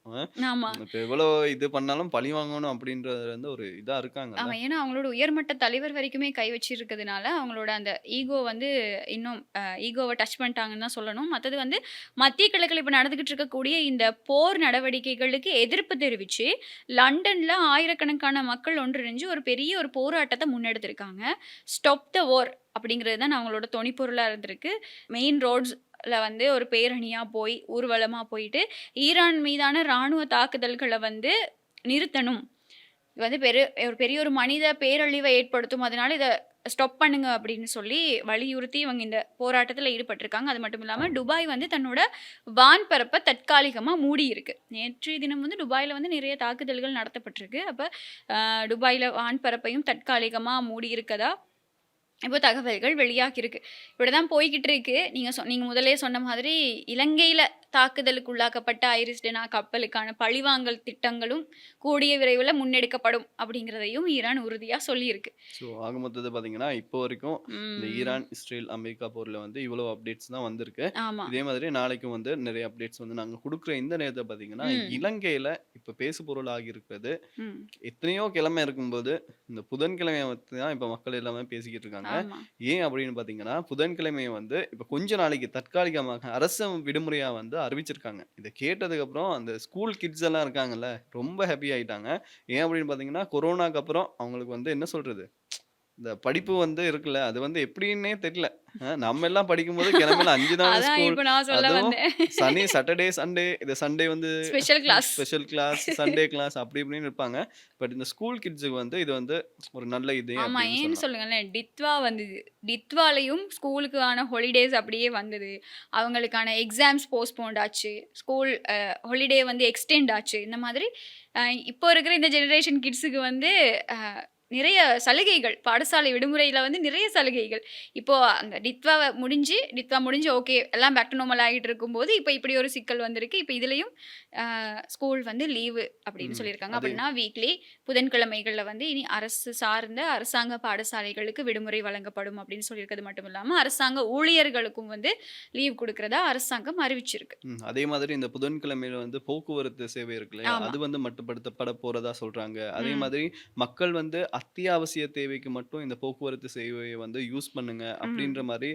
ஆமா. இப்ப எவ்வளோ இது பண்ணாலும் பழி வாங்கணும் அப்படின்றதுல வந்து ஒரு இதா இருக்காங்கல்ல. ஆமா. ஏன்னா அவங்களோட உயர்மட்ட தலைவர் வரைக்குமே கை வச்சிருக்கிறதுனால, அவங்களோட அந்த ஈகோ வந்து இன்னும் ஈகோவ டச் பண்ணிட்டாங்கன்னு தான் சொல்லணும். மத்தது வந்து மத்திய கிழக்குல இப்ப நடந்துகிட்டு இருக்கக்கூடிய இந்த போர் நடவடிக்கைகளுக்கு எதிர்ப்பு தெரிவிச்சு, லண்டன்ல ஆயிரக்கணக்கான மக்கள் ஒன்றிணைஞ்சு ஒரு பெரிய ஒரு போராட்டத்த முன்னெடுத்திருக்காங்க. ஸ்டாப் த வார் அப்படிங்கிறது தான் அவங்களோட தொனிப்பொருளா இருந்திருக்கு. மெயின் ரோட்ஸ்ல வந்து ஒரு பேரணியா போய், ஊர்வலமா போயிட்டு, ஈரான் மீதான ராணுவ தாக்குதல்கள வந்து நிறுத்தணும். இது வந்து ஒரு பெரிய ஒரு மனித பேரழிவை ஏற்படுத்தும். அதனால இத ஸ்டாப் பண்ணுங்க அப்படின்னு சொல்லி வலியுறுத்தி இவங்க இந்த போராட்டத்துல ஈடுபட்டிருக்காங்க. அது மட்டும் இல்லாம துபாய் வந்து தன்னோட வான்பரப்ப தற்காலிகமா மூடியிருக்கு. நேற்றைய தினம் வந்து துபாய்ல வந்து நிறைய தாக்குதல்கள் நடத்தப்பட்டிருக்கு. அப்ப துபாய்ல வான்பரப்பையும் தற்காலிகமா மூடி இருக்கதா இப்போ தகவல்கள் வெளியாகியிருக்கு. இப்படிதான் போய்க்கிட்டு இருக்கு. நீங்க முதல்லயே சொன்ன மாதிரி இலங்கையில தாக்குதலுக்கு உள்ளாக்கப்பட்ட ஐரிஸ் டெனா கப்பலுக்கான பழிவாங்கல் திட்டங்களும் கூடிய விரைவில முன்னெடுக்கப்படும் அப்படிங்கிறதையும் ஈரான் உறுதியா சொல்லியிருக்கு. ஸோ ஆக மொத்தத்துல பார்த்தீங்கன்னா, இப்போ வரைக்கும் இந்த ம். ஈரான், இஸ்ரேல், அமெரிக்கா போர்ல வந்து இவ்வளோ அப்டேட்ஸ் தான் வந்திருக்கு. ஆமா. இதே மாதிரி நாளைக்கும் வந்து நிறைய அப்டேட்ஸ் வந்து நாங்க குடுக்குற இந்த நேரத்துல பார்த்தீங்கன்னா, ம். இலங்கையில இப்ப பேசுபொருள் ஆகியிருக்கிறது ம். எத்தனையோ கிழமை இருக்கும்போது, இந்த புதன்கிழமைய பத்தி தான் இப்ப மக்கள் எல்லாமே பேசிக்கிட்டு இருக்காங்க. ஆமா. ஏன் அப்படின்னு பார்த்தீங்கன்னா, புதன்கிழமை வந்து இப்ப கொஞ்ச நாளைக்கு தற்காலிகமாக அரசு விடுமுறையா வந்து அறிவிச்சிருக்காங்க. இத கேட்டதுக்கப்புறம் அந்த ஸ்கூல் கிட்ஸ் எல்லாம் இருக்காங்கல்ல, ரொம்ப ஹேப்பி ஆயிட்டாங்க. ஏன் அப்படின்னு பார்த்தீங்கன்னா, கொரோனாக்கு அப்புறம் அவங்களுக்கு வந்து என்ன சொல்றது? இந்த படிப்பு வந்து இருக்குல்ல, அது வந்து எப்படின்னே தெரியல. நம்ம எல்லாம் படிக்கும்போது கிழமையில 5 நாள் அதான் ஸ்கூல். இப்ப நான் சொல்ல அதுவும் வந்தேன். சாட்டர்டே, சண்டே இது சண்டே வந்து special class. Special class, Sunday class அப்படி இப்படின்னு இருப்பாங்க. பட் இந்த ஸ்கூல் கிட்ஸுக்கு வந்து இது வந்து ஒரு நல்ல இது ஆமா. அப்படின்னு ஏன்னு சொல்லலாம். சொல்லுங்களேன். டித்வா வந்தது. டித்வாலயும் ஸ்கூலுக்கான ஹாலிடேஸ் அப்படியே வந்தது. அவங்களுக்கான எக்ஸாம்ஸ் போஸ்ட்போன்ட் ஆச்சு. ஸ்கூல் ஹாலிடே வந்து எக்ஸ்டெண்ட் ஆச்சு. இந்த மாதிரி அ இப்போ இருக்கிற இந்த ஜெனரேஷன் கிட்ஸுக்கு வந்து அ நிறைய சலுகைகள். பாடசாலை விடுமுறையில வந்து நிறைய சலுகைகள். இப்போ அந்த டித்வா முடிஞ்சு ஓகே எல்லாம் பேக் டு நார்மல் ஆகிட்டு இருக்கும்போது, இப்போ இப்படி ஒரு சிக்கல் வந்திருக்கு. இப்போ இதுலயும் ஸ்கூல் வந்து லீவு அப்படின்னு ம். சொல்லியிருக்காங்க. அதே அப்படின்னா வீக்லி புதன்கிழமைகள்ல வந்து இனி அரசு சார்ந்த அரசாங்க பாடசாலைகளுக்கு விடுமுறை வழங்கப்படும் அப்படின்னு சொல்லியிருக்கிறது மட்டும் இல்லாம, அரசாங்க ஊழியர்களுக்கும் வந்து லீவ் குடுக்கிறதா அரசாங்கம் அறிவிச்சிருக்கு. அதே மாதிரி இந்த புதன்கிழமையில வந்து போக்குவரத்து சேவை இருக்கு இல்லையா? ஆமா. அது வந்து மட்டுப்படுத்தப்பட போறதா சொல்றாங்க. அதே ம். மாதிரி மக்கள் வந்து அத்தியாவசிய தேவைக்கு மட்டும் இந்த போக்குவரத்து சேவைய வந்து யூஸ் பண்ணுங்க அப்படின்ற ம். மாரி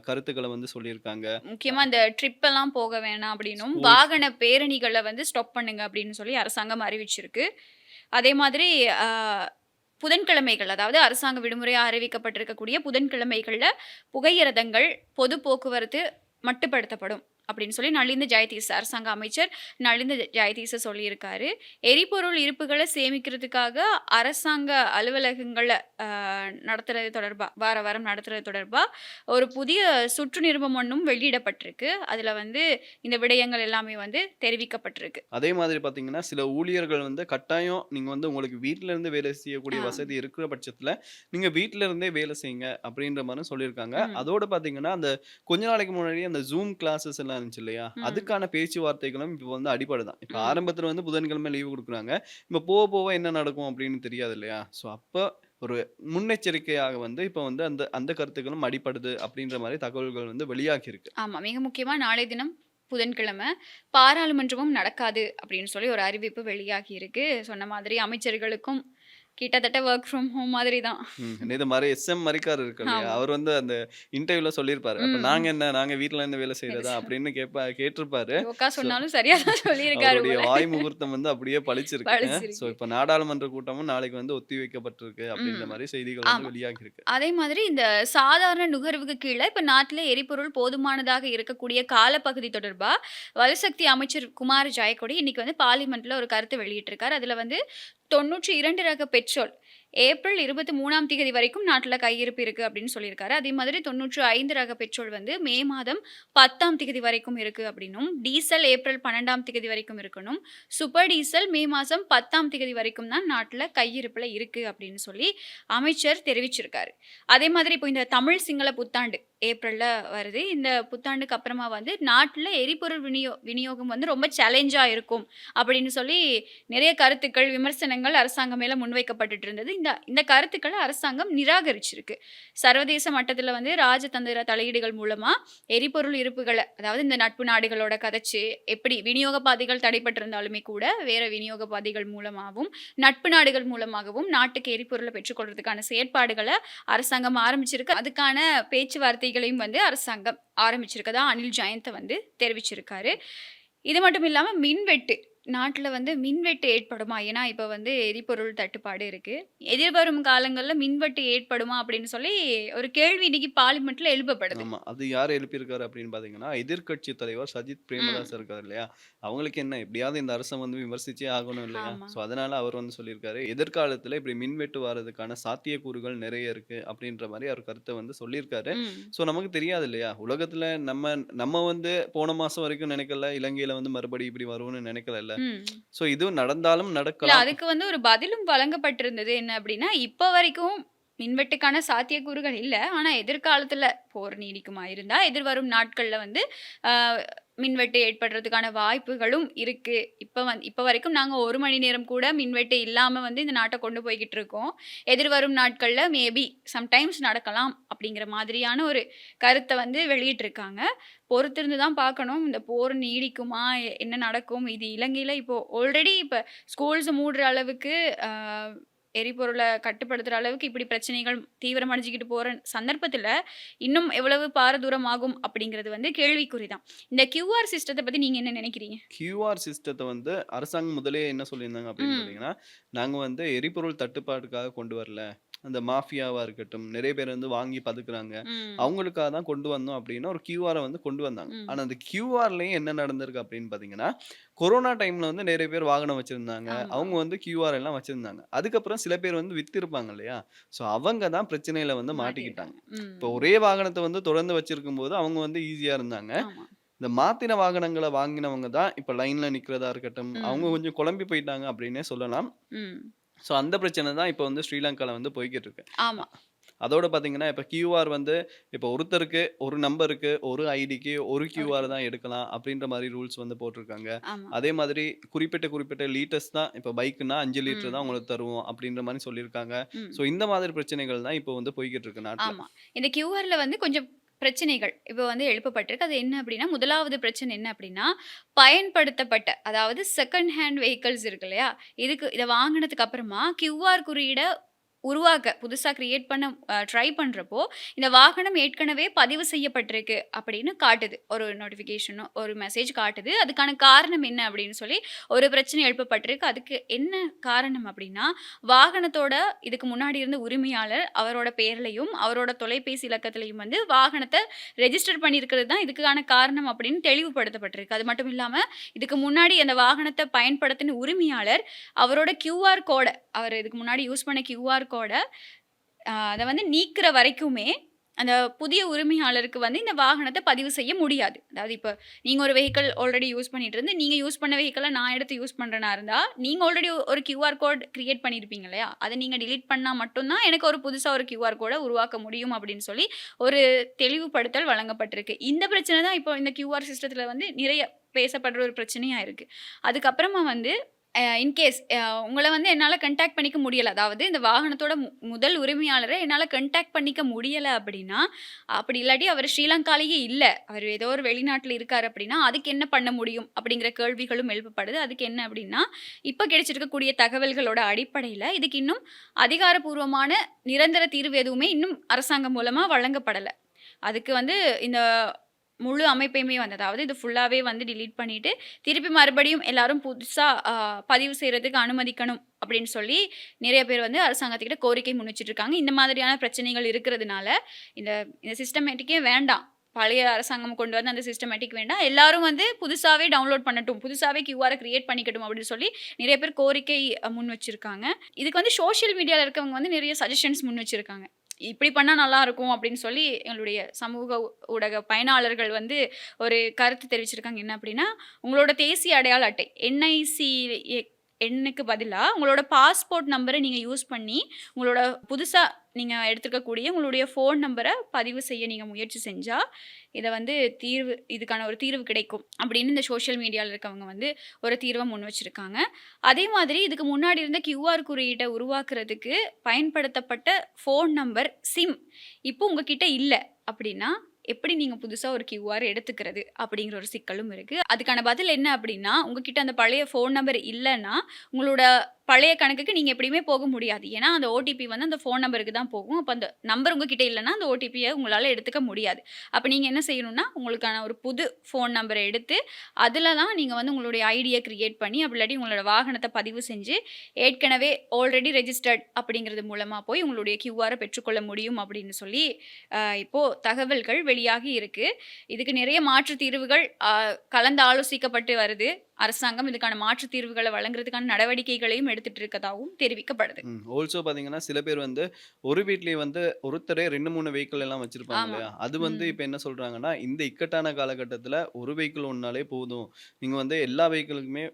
கருத்துக்கள வந்து சொல்லியிருக்காங்க. முக்கியமா இந்த ட்ரிப் எல்லாம் போக வேணாம் அப்படின்னும், ஸ்கூல் வாகன பேரணிகள வந்து ஸ்டாப் பண்ணுங்க அப்படின்னு சொல்லி அரசாங்கம் அறிவிச்சிருக்கு. அதே மாதிரி அ புதன்கிழமைகள் அதாவது அரசாங்க விடுமுறையா அறிவிக்கப்பட்டிருக்கக்கூடிய புதன்கிழமைகள்ல புகையிரதங்கள், பொது போக்குவரத்து மட்டுப்படுத்தப்படும் அப்படின்னு சொல்லி நலிந்த ஜெயதீச அரசாங்க அமைச்சர் நலிந்த ஜெயதீச சொல்லியிருக்காரு. எரிபொருள் இருப்புகள சேமிக்கிறதுக்காக அரசாங்க அலுவலகங்கள அ நடத்துறது தொடர்பா வாரம் நடத்துறது தொடர்பா ஒரு புதிய சுற்று நிருபம் ஒண்ணும் வெளியிடப்பட்டிருக்கு. அதுல வந்து இந்த விடயங்கள் எல்லாமே வந்து தெரிவிக்கப்பட்டிருக்கு. அதே மாதிரி பார்த்தீங்கன்னா, சில ஊழியர்கள் வந்து கட்டாயம் நீங்க வந்து உங்களுக்கு வீட்ல இருந்து வேலை செய்யக்கூடிய ஆ. வசதி இருக்கிற பட்சத்தில, நீங்க வீட்ல இருந்தே வேலை செய்யுங்க அப்படின்ற மாரி சொல்லியிருக்காங்க. ம். அதோட பார்த்தீங்கன்னா, அந்த கொஞ்ச நாளைக்கு முன்னாடி அந்த Zoom கிளாஸஸ் எல்லாம் இருந்துச்சு இல்லையா? ம். அதுக்கான பேச்சுவார்த்தைகளும் இப்போ வந்து அடிபடுதான். இப்ப ம். ஆரம்பத்தில வந்து புதன்கிழமை லீவு குடுக்குறாங்க. இப்ப போக போக என்ன நடக்கும் அப்படின்னு தெரியாது இல்லையா? ஸோ அப்ப ஒரு முன்னெச்சரிக்கையாக வந்து இப்ப வந்து அந்த அந்த கருத்துக்களும் அடிபடுது அப்படின்ற மாரி தகவல்கள் வந்து வெளியாகியிருக்கு. ஆமா. மிக முக்கியமா நாளைய தினம் புதன்கிழமை பாராளுமன்றமும் நடக்காது அப்படின்னு சொல்லி ஒரு அறிவிப்பு வெளியாகி இருக்கு. சொன்ன மாதிரி அமைச்சர்களுக்கும் கிட்டத்தட்ட வொர்க் ஃப்ரம் ஹோம் மாதிரி தான். இது மாரி மரிக்கார் இருக்கு இல்லையா? ஆமா. அவர் வந்து அந்த இன்டர்வியூல சொல்லியிருப்பாரு. அப்ப நாங்க ம். என்ன? நாங்க வீட்ல இருந்து வேலை வேலை செய்றதா? செய்றோம். அப்படின்னு கேட்டிருப்பாரு. ஜோக்கா ஸோ சொன்னாலும் சரியா தான் சொல்லியிருக்காரு அவருடைய போல. வாய் முகூர்த்தம் வந்து அப்படியே பளிச்சிருக்கு. ஸோ பளிச்சிருக்கு. இப்ப நாடாளுமன்ற கூட்டமும் நாளைக்கு வந்து ஒத்திவைக்கப்பட்டிருக்கு அப்படின்ற ம். மாரி செய்திகள் வந்து ஆமா. வெளியாகியிருக்கு. அதே மாதிரி இந்த சாதாரண நுகர்வுக்கு கீழ இப்ப நாட்டில எரிபொருள் போதுமானதாக இருக்கக்கூடிய காலப்பகுதி தொடர்பா வலுசக்தி அமைச்சர் குமார் ஜெயக்கொடி இன்னைக்கு வந்து பார்லிமென்ட்ல ஒரு கருத்து வெளியிட்டிருக்காரு. அதுல வந்து 92 ரக பெட்ரோல் ஏப்ரல் 23ஆம் தேதி வரைக்கும் நாட்டுல கையிருப்பு இருக்கு அப்படின்னு சொல்லியிருக்காரு. அதே மாதிரி 95 ரக பெட்ரோல் வந்து மே மாதம் 10ஆம் தேதி வரைக்கும் இருக்கு அப்படின்னும், டீசல் ஏப்ரல் 12ஆம் தேதி வரைக்கும் இருக்கணும். சூப்பர் டீசல் மே மாசம் 10ஆம் தேதி வரைக்கும் தான் நாட்டுல கையிருப்புல இருக்கு அப்படின்னு சொல்லி அமைச்சர் தெரிவிச்சிருக்காரு. அதே மாதிரி இப்போ இந்த தமிழ் சிங்கள புத்தாண்டு ஏப்ரல்ல வருது. இந்த புத்தாண்டுக்கு அப்புறமா வந்து நாட்டுல எரிபொருள் விநியோகம் வந்து ரொம்ப சேலஞ்சா இருக்கும் அப்படின்னு சொல்லி நிறைய கருத்துக்கள், விமர்சனங்கள் அரசாங்கம் மேல முன்வைக்கப்பட்டுட்டு இருந்தது. இந்த இந்த கருத்துக்கள அரசாங்கம் நிராகரிச்சிருக்கு. சர்வதேச மட்டத்துல வந்து ராஜதந்திர தலையீடுகள் மூலமா எரிபொருள் இருப்புகள அதாவது இந்த நட்பு நாடுகளோட கதைச்சு எப்படி விநியோக பாதைகள் தடைப்பட்டிருந்தாலுமே கூட வேற விநியோக பாதைகள் மூலமாகவும், நட்பு நாடுகள் மூலமாகவும் நாட்டுக்கு எரிபொருள பெற்றுக்கொள்றதுக்கான செயற்பாடுகள அரசாங்கம் ஆரம்பிச்சிருக்கு. அதுக்கான பேச்சுவார்த்தைகளையும் வந்து அரசாங்கம் ஆரம்பிச்சிருக்கதா அனில் ஜெயந்த் வந்து தெரிவிச்சிருக்காரு. இது மட்டும் இல்லாம மின்வெட்டு நாட்டுல வந்து மின்வெட்டு ஏற்படுமா? ஏன்னா, இப்ப வந்து எரிபொருள் தட்டுப்பாடு இருக்கு. எதிர்வரும் காலங்கள்ல மின்வெட்டு ஏற்படுமா? அப்படின்னு சொல்லி ஒரு கேள்வி இன்னைக்கு பார்லிமென்ட்ல எழுப்பப்படுது. ஆமா. அது யார் எழுப்பியிருக்காரு அப்படின்னு பார்த்தீங்கன்னா, எதிர்க்கட்சி தலைவர் சஜித் பிரேமதாஸ் ம். இருக்காரு இல்லையா? அவங்களுக்கு என்ன எப்படியாவது இந்த அரச வந்து விமர்சிச்சே ஆகணும் இல்லையா? ஆமா. ஸோ அதனால அவர் வந்து சொல்லியிருக்காரு. எதிர்காலத்தில இப்படி மின்வெட்டு வரதுக்கான சாத்தியக்கூறுகள் நிறைய இருக்கு அப்படின்ற மாரி அவர் கருத்த வந்து சொல்லியிருக்காரு. ம். ஸோ நமக்கு தெரியாது இல்லையா? உலகத்துல நம்ம நம்ம வந்து போன மாசம் வரைக்கும் நினைக்கல. இலங்கையில வந்து மறுபடியும் இப்படி வரும்னு நினைக்கலல்ல. ம். ஸோ இது நடந்தாலும் இல்ல நடக்கலாம். அதுக்கு வந்து ஒரு பதிலும் வழங்கப்பட்டிருந்தது. என்ன அப்படின்னா, இப்ப வரைக்கும் மின்வெட்டுக்கான சாத்தியக்கூறுகள் இல்ல. ஆனா எதிர்காலத்துல போர் நீடிக்குமா இருந்தா, எதிர்வரும் நாட்கள்ல வந்து அ மின்வெட்டு ஏற்படுறதுக்கான வாய்ப்புகளும் இருக்கு. இப்ப வரைக்கும் நாங்க 1 மணி நேரம் கூட மின்வெட்டு இல்லாம வந்து இந்த நாட்ட கொண்டு போய்க்கிட்டு இருக்கோம். எதிர்வரும் நாட்கள்ல மேபி சம்டைம்ஸ் நடக்கலாம் அப்படிங்கிற மாதிரியான ஒரு கருத்த வந்து வெளியிட்டிருக்காங்க. பொறுத்திருந்து தான் பார்க்கணும். இந்த போர் நீடிக்குமா? என்ன நடக்கும்? இது இலங்கையில இப்போ ஆல்ரெடி இப்ப ஸ்கூல்ஸ் மூடுற அளவுக்கு அ எரிபொருள கட்டுப்படுத்துற அளவுக்கு இப்படி பிரச்சனைகள் தீவிரமடைஞ்சுக்கிட்டு போற சந்தர்ப்பத்துல, இன்னும் எவ்வளவு பாரதூரம் ஆகும் அப்படிங்கிறது வந்து கேள்விக்குறி தான். இந்த கியூஆர் சிஸ்டத்த பத்தி நீங்க என்ன நினைக்கிறீங்க? கியூஆர் சிஸ்டத்த வந்து அரசாங்கம் முதலே என்ன சொல்லியிருந்தாங்க அப்படின்னு ம். பார்த்தீங்கன்னா, நாங்க வந்து எரிபொருள் தட்டுப்பாட்டுக்காக கொண்டு வரல. அந்த மாஃபியாவா இருக்கட்டும், நிறைய பேர் வந்து வாங்கி பதுக்குறாங்க. ம். அவங்களுக்காக தான் கொண்டு வந்தோம் அப்படின்னு ஒரு கியூஆர வந்து கொண்டு வந்தாங்க. ம். ஆனா அந்த கியூஆர்லயும் என்ன நடந்திருக்கு அப்படின்னு பார்த்தீங்கன்னா, கொரோனா டைம்ல வந்து நிறைய பேர் வாகனம் வச்சிருந்தாங்க. ஆமா. அவங்க வந்து கியூஆர் எல்லாம் வச்சிருந்தாங்க. அதுக்கப்புறம் சில பேர் வந்து வித்திருப்பாங்க இல்லையா? ஸோ அவங்க தான் பிரச்சனையில வந்து மாட்டிக்கிட்டாங்க. மாட்டிக்கிட்டாங்க. இப்போ ம். ஒரே வாகனத்த வந்து தொடர்ந்து வச்சிருக்கும்போது அவங்க வந்து ஈஸியா இருந்தாங்க. ஆமா. இந்த மாத்தின வாகனங்கள வாங்கினவங்க தான் இப்ப லைன்ல நிக்கிறதா இருக்கட்டும், அவங்க ம். கொஞ்சம் குழம்பி போயிட்டாங்க அப்படின்னே சொல்லலாம். ம். ஸோ அந்த பிரச்சனை தான் இப்ப வந்து ஸ்ரீலங்கால வந்து போய்க்கிட்டு இருக்கு. ஆமா. அதோட பார்த்தீங்கன்னா, இப்ப கியூஆர் வந்து இப்ப ஒருத்தருக்கு, ஒரு நம்பருக்கு, ஒரு ஐடிக்கு ஒரு ஒரு கியூஆர் தான் எடுக்கலாம் அப்படின்ற மாரி ரூல்ஸ் வந்து போட்டிருக்காங்க. ஆமா. அதே மாதிரி குறிப்பிட்ட லிட்டர்ஸ் தான் இப்ப பைக்னா 5 லிட்டர் தான் ம். உங்களுக்கு தருவோம் அப்படின்ற மாரி சொல்லியிருக்காங்க. ம். ஸோ இந்த மாதிரி பிரச்சனைகள் தான் இப்போ வந்து போய்க்கிட்டு இருக்கு நாட்ல. ஆமா. இந்த கியூஆர்ல வந்து கொஞ்சம் பிரச்சனைகள் இப்போ வந்து எழுப்பப்பட்டிருக்கு. அது என்ன அப்டின்னா, முதலாவது பிரச்சனை என்ன அப்டின்னா, பயன்படுத்தப்பட்ட அதாவது செகண்ட் ஹேண்ட் வெஹிக்கிள்ஸ் இருக்கு இல்லையா? இத வாங்குனதுக்கு அப்புறமா கியூஆர் குறியீட உருவாக்க புதுசா கிரியேட் பண்ண ட்ரை பண்றப்போ, இந்த வாகனம் ஏற்கனவே பதிவு செய்யப்பட்டிருக்கு அப்படின்னு காட்டுது. ஒரு நோட்டிஃபிகேஷனோ, ஒரு மெசேஜ் காட்டுது. அதுக்கான காரணம் என்ன அப்படின்னு சொல்லி ஒரு பிரச்சனை எழுப்பப்பட்டிருக்கு. அதுக்கு என்ன காரணம் அப்படின்னா, வாகனத்தோட இதுக்கு முன்னாடி இருந்த உரிமையாளர் அவரோட பெயர்லயும், அவரோட தொலைபேசி இலக்கத்திலயும் வந்து வாகனத்த ரெஜிஸ்டர் பண்ணியிருக்கிறது தான் இதுக்கான காரணம் அப்படின்னு தெளிவுபடுத்தப்பட்டிருக்கு. அது மட்டும் இல்லாம, இதுக்கு முன்னாடி அந்த வாகனத்த பயன்படுத்தின உரிமையாளர் அவரோட கியூஆர் கோட அவர் இதுக்கு முன்னாடி யூஸ் பண்ண கியூஆர் கோட அத வந்து நீக்குற வரைக்குமே, அந்த புதிய உரிமையாளருக்கு வந்து இந்த வாகனத்த பதிவு செய்ய முடியாது. அதாவது இப்ப நீங்க ஒரு வெஹிக்கிள் ஆல்ரெடி யூஸ் பண்ணிட்டு இருந்து, நீங்க யூஸ் பண்ண வெஹிக்கிள நான் எடுத்து யூஸ் பண்றேனா இருந்தா, நீங்க ஆல்ரெடி ஒரு கியூஆர் கோட் கிரியேட் பண்ணியிருப்பீங்க இல்லையா? அத நீங்க டிலீட் பண்ணா மட்டும் தான் எனக்கு ஒரு புதுசா ஒரு கியூஆர் கோட உருவாக்க முடியும் அப்படின்னு சொல்லி ஒரு தெளிவுபடுத்தல் வழங்கப்பட்டிருக்கு. இந்த பிரச்சனை தான் இப்போ இந்த கியூஆர் சிஸ்டத்துல வந்து நிறைய பேசப்படுற ஒரு பிரச்சனையா இருக்கு. அதுக்கப்புறமா வந்து இன்கேஸ் உங்கள வந்து என்னால கான்டாக்ட் பண்ணிக்க முடியல. அதாவது இந்த வாகனத்தோட முதல் உரிமையாளர என்னால கான்டாக்ட் பண்ணிக்க முடியல அப்படின்னா, அப்படி இல்லாட்டி அவர் ஸ்ரீலங்காலயே இல்ல. அவர் ஏதோ ஒரு வெளிநாட்ல இருக்காரு அப்படின்னா, அதுக்கு என்ன பண்ண முடியும்? அப்படிங்கிற கேள்விகளும் எழுப்பப்படுது. அதுக்கு என்ன அப்படின்னா, இப்ப கிடைச்சிருக்கக்கூடிய தகவல்களோட அடிப்படையில, இதுக்கு இன்னும் அதிகாரப்பூர்வமான நிரந்தர தீர்வு எதுவுமே இன்னும் அரசாங்கம் மூலமா வழங்கப்படல. அதுக்கு வந்து இந்த முழு அமைப்பையுமே வந்து அதாவது இது ஃபுல்லாவே வந்து டிலீட் பண்ணிட்டு, திருப்பி மறுபடியும் எல்லாரும் புதுசா பதிவு செய்றதுக்கு அனுமதிக்கணும் அப்படின்னு சொல்லி, நிறைய பேர் வந்து அரசாங்கத்துக்கிட்ட கோரிக்கை முன் வச்சுட்டுருக்காங்க. இந்த மாதிரியான பிரச்சனைகள் இருக்கிறதுனால, இந்த இந்த சிஸ்டமேட்டிக்கே வேண்டாம். பழைய அரசாங்கம் கொண்டு வந்த அந்த சிஸ்டமேட்டிக் வேண்டாம். எல்லாரும் வந்து புதுசாவே டவுன்லோட் பண்ணட்டும். புதுசாவே கியூஆர கிரியேட் பண்ணிக்கட்டும் அப்படின்னு சொல்லி, நிறைய பேர் கோரிக்கை முன் வச்சிருக்காங்க. இதுக்கு வந்து சோசியல் மீடியால இருக்கவங்க வந்து நிறைய சஜஷன்ஸ் முன் வச்சிருக்காங்க. இப்படி பண்ணா நல்லாருக்கும் அப்படின்னு சொல்லி எங்களுடைய சமூக ஊடக பயனாளர்கள் வந்து ஒரு கருத்து தெரிவிச்சிருக்காங்க. என்ன அப்படின்னா, உங்களோட தேசிய அடையாள அட்டை என்ஐசி எண்ணுக்கு பதிலா உங்களோட பாஸ்போர்ட் நம்பர நீங்க யூஸ் பண்ணி, உங்களோட புதுசா நீங்க எடுத்திருக்கக்கூடிய உங்களுடைய ஃபோன் நம்பர பதிவு செய்ய நீங்க முயற்சி செஞ்சா, இத வந்து இதுக்கான ஒரு தீர்வு கிடைக்கும். அப்படின்னு இந்த சோசியல் மீடியால இருக்கவங்க வந்து ஒரு தீர்வ முன் வச்சிருக்காங்க. அதே மாதிரி இதுக்கு முன்னாடி இருந்த கியூஆர் குறியீட்ட உருவாக்குறதுக்கு பயன்படுத்தப்பட்ட ஃபோன் நம்பர், சிம் இப்போ உங்ககிட்ட இல்ல அப்படின்னா, எப்படி நீங்க புதுசா ஒரு கியூஆர் எடுத்துக்கிறது? அப்படிங்கிற ஒரு சிக்கலும் இருக்கு. அதுக்கான பதில் என்ன அப்படின்னா, உங்ககிட்ட அந்த பழைய ஃபோன் நம்பர் இல்லன்னா, உங்களோட பழைய கணக்குக்கு நீங்க எப்படியுமே போக முடியாது. ஏன்னா, அந்த ஓடிபி வந்து அந்த ஃபோன் நம்பருக்கு தான் போகும். அப்ப அந்த நம்பர் உங்ககிட்ட இல்லன்னா, அந்த ஓடிபிய உங்களால எடுத்துக்க முடியாது. அப்ப நீங்க என்ன செய்யணும்னா, உங்களுக்கான ஒரு புது ஃபோன் நம்பர எடுத்து, அதுல தான் நீங்க வந்து உங்களுடைய ஐடிய கிரியேட் பண்ணி, அப்படி இல்லாட்டி உங்களோட வாகனத்த பதிவு செஞ்சு, ஏற்கனவே ஆல்ரெடி ரெஜிஸ்டர்ட் அப்படிங்கிறது மூலமா போய் உங்களுடைய கியூஆர பெற்றுக்கொள்ள முடியும் அப்படின்னு சொல்லி, இப்போ தகவல்கள் வெளியாகி இருக்கு. இதுக்கு நிறைய மாற்று தீர்வுகள் கலந்து ஆலோசிக்கப்பட்டு வருது. அரசாங்கம் இதுக்கான மாற்று தீர்வுகள வழங்குறதுக்கான நடவடிக்கைகளையும் எடுத்துட்டு இருக்கதாவும் தெரிவிக்கப்படுது. ஆல்சோ பார்த்தீங்கன்னா, சில பேர் வந்து ஒரு வீட்லயே வந்து ஒருத்தரே 2, 3 வெஹிக்கிள் எல்லாம் வச்சிருப்பாங்க ஆமா. இல்லையா? அது வந்து ம். இப்ப என்ன சொல்றாங்கன்னா, இந்த இக்கட்டான காலகட்டத்தில ஒரு வெஹிக்கிள் ஒண்ணாலே போதும். நீங்க வந்து எல்லா வெஹிக்கிளுக்குமே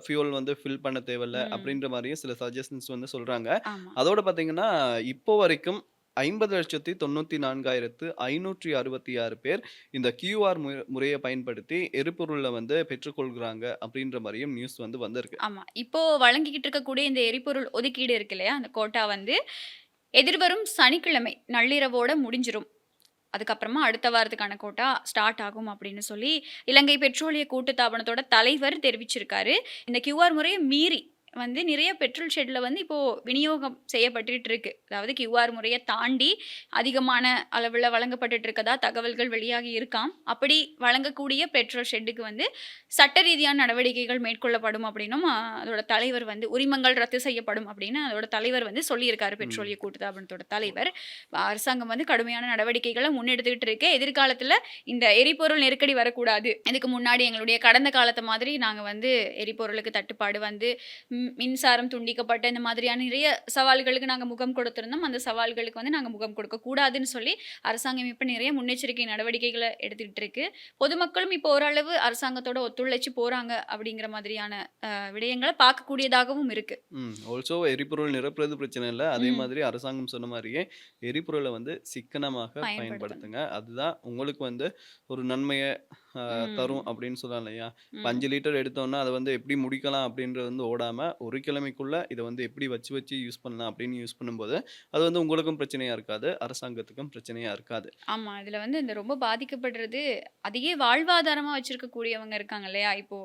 ஃபியூல் வந்து ஃபில் பண்ண தேவையில்ல ம். அப்படின்ற மாரியும் சில சஜஷன்ஸ் வந்து சொல்றாங்க. ஆமா. அதோட பார்த்தீங்கன்னா, இப்போ வரைக்கும் 50,94,566 பேர் இந்த கியூஆர் முறைய பயன்படுத்தி எரிபொருள வந்து பெற்றுக்கொள்கிறாங்க அப்படின்ற மாரியும் நியூஸ் வந்து வந்திருக்கு. ஆமா. இப்போ வழங்கிக்கிட்டு இருக்கக்கூடிய இந்த எரிபொருள் ஒதுக்கீடு இருக்கு இல்லையா? அந்த கோட்டா வந்து எதிர்வரும் சனிக்கிழமை நள்ளிரவோட முடிஞ்சிரும். அதுக்கப்புறமா அடுத்த வாரத்துக்கான கோட்டா ஸ்டார்ட் ஆகும் அப்படின்னு சொல்லி, இலங்கை பெட்ரோலிய கூட்டுத்தாபனத்தோட தலைவர் தெரிவிச்சிருக்காரு. இந்த கியூஆர் முறைய மீறி வந்து நிறைய பெட்ரோல் ஷெட்ல வந்து இப்போ விநியோகம் செய்யப்பட்டுட்டு இருக்கு. அதாவது கியூஆர் முறைய தாண்டி அதிகமான அளவுல வழங்கப்பட்டுட்டு இருக்கதா தகவல்கள் வெளியாகி இருக்காம். அப்படி வழங்கக்கூடிய பெட்ரோல் ஷெட்டுக்கு வந்து சட்ட ரீதியான நடவடிக்கைகள் மேற்கொள்ளப்படும் அப்படின்னும் அதோட தலைவர் வந்து உரிமங்கள் ரத்து செய்யப்படும் அப்படின்னு அதோட தலைவர் வந்து சொல்லியிருக்காரு. ம். பெட்ரோலிய கூட்டுத்தாபனத்தோட தலைவர். அரசாங்கம் வந்து கடுமையான நடவடிக்கைகளை முன்னெடுத்துக்கிட்டு இருக்கு. எதிர்காலத்துல இந்த எரிபொருள் நெருக்கடி வரக்கூடாது. இதுக்கு முன்னாடி எங்களுடைய கடந்த காலத்த மாதிரி நாங்க வந்து எரிபொருளுக்கு தட்டுப்பாடு வந்து மின்சாரம் துண்டிக்கப்பட்ட இந்த மாதிரியான நிறைய சவால்களுக்கு நாங்க முகம் கொடுத்திருந்தோம். அந்த சவால்களுக்கு வந்து நாங்க முகம் கொடுக்க கூடாதுன்னு சொல்லி அரசாங்கம் இப்ப நிறைய முன்னெச்சரிக்கை நடவடிக்கைகளை எடுத்துக்கிட்டு இருக்கு. பொதுமக்களும் இப்போ ஓரளவு அரசாங்கத்தோட ஒத்துழைச்சு போறாங்க அப்படிங்கிற மாதிரியான விடயங்களை பார்க்கக்கூடியதாகவும் இருக்கு. ஆல்சோ எரிபொருள் நிரப்புறது பிரச்சனை இல்ல. அதே ம். மாதிரி அரசாங்கம் சொன்ன மாரியே எரிபொருள வந்து சிக்கனமாக பயன்படுத்தணும். பயன்படுத்துங்க. அதுதான் உங்களுக்கு வந்து ஒரு நன்மைய தரும் ம். அப்படின்னு சொல்லலாம் இல்லையா? இப்ப ம். 5 லிட்டர் எடுத்தோம்னா, அத வந்து எப்படி முடிக்கலாம் அப்படின்றது வந்து ஓடாம, ஒரு கிழமைக்குள்ள இத வந்து எப்படி வச்சு யூஸ் பண்ணலாம் அப்படின்னு யூஸ் பண்ணும்போது, அது வந்து உங்களுக்கும் பிரச்சனையா இருக்காது. அரசாங்கத்துக்கும் பிரச்சனையா இருக்காது. ஆமா. இதுல வந்து இந்த ரொம்ப பாதிக்கப்படுறது அதையே வாழ்வாதாரமா வச்சிருக்கக்கூடியவங்க இருக்காங்க இல்லையா? இப்போ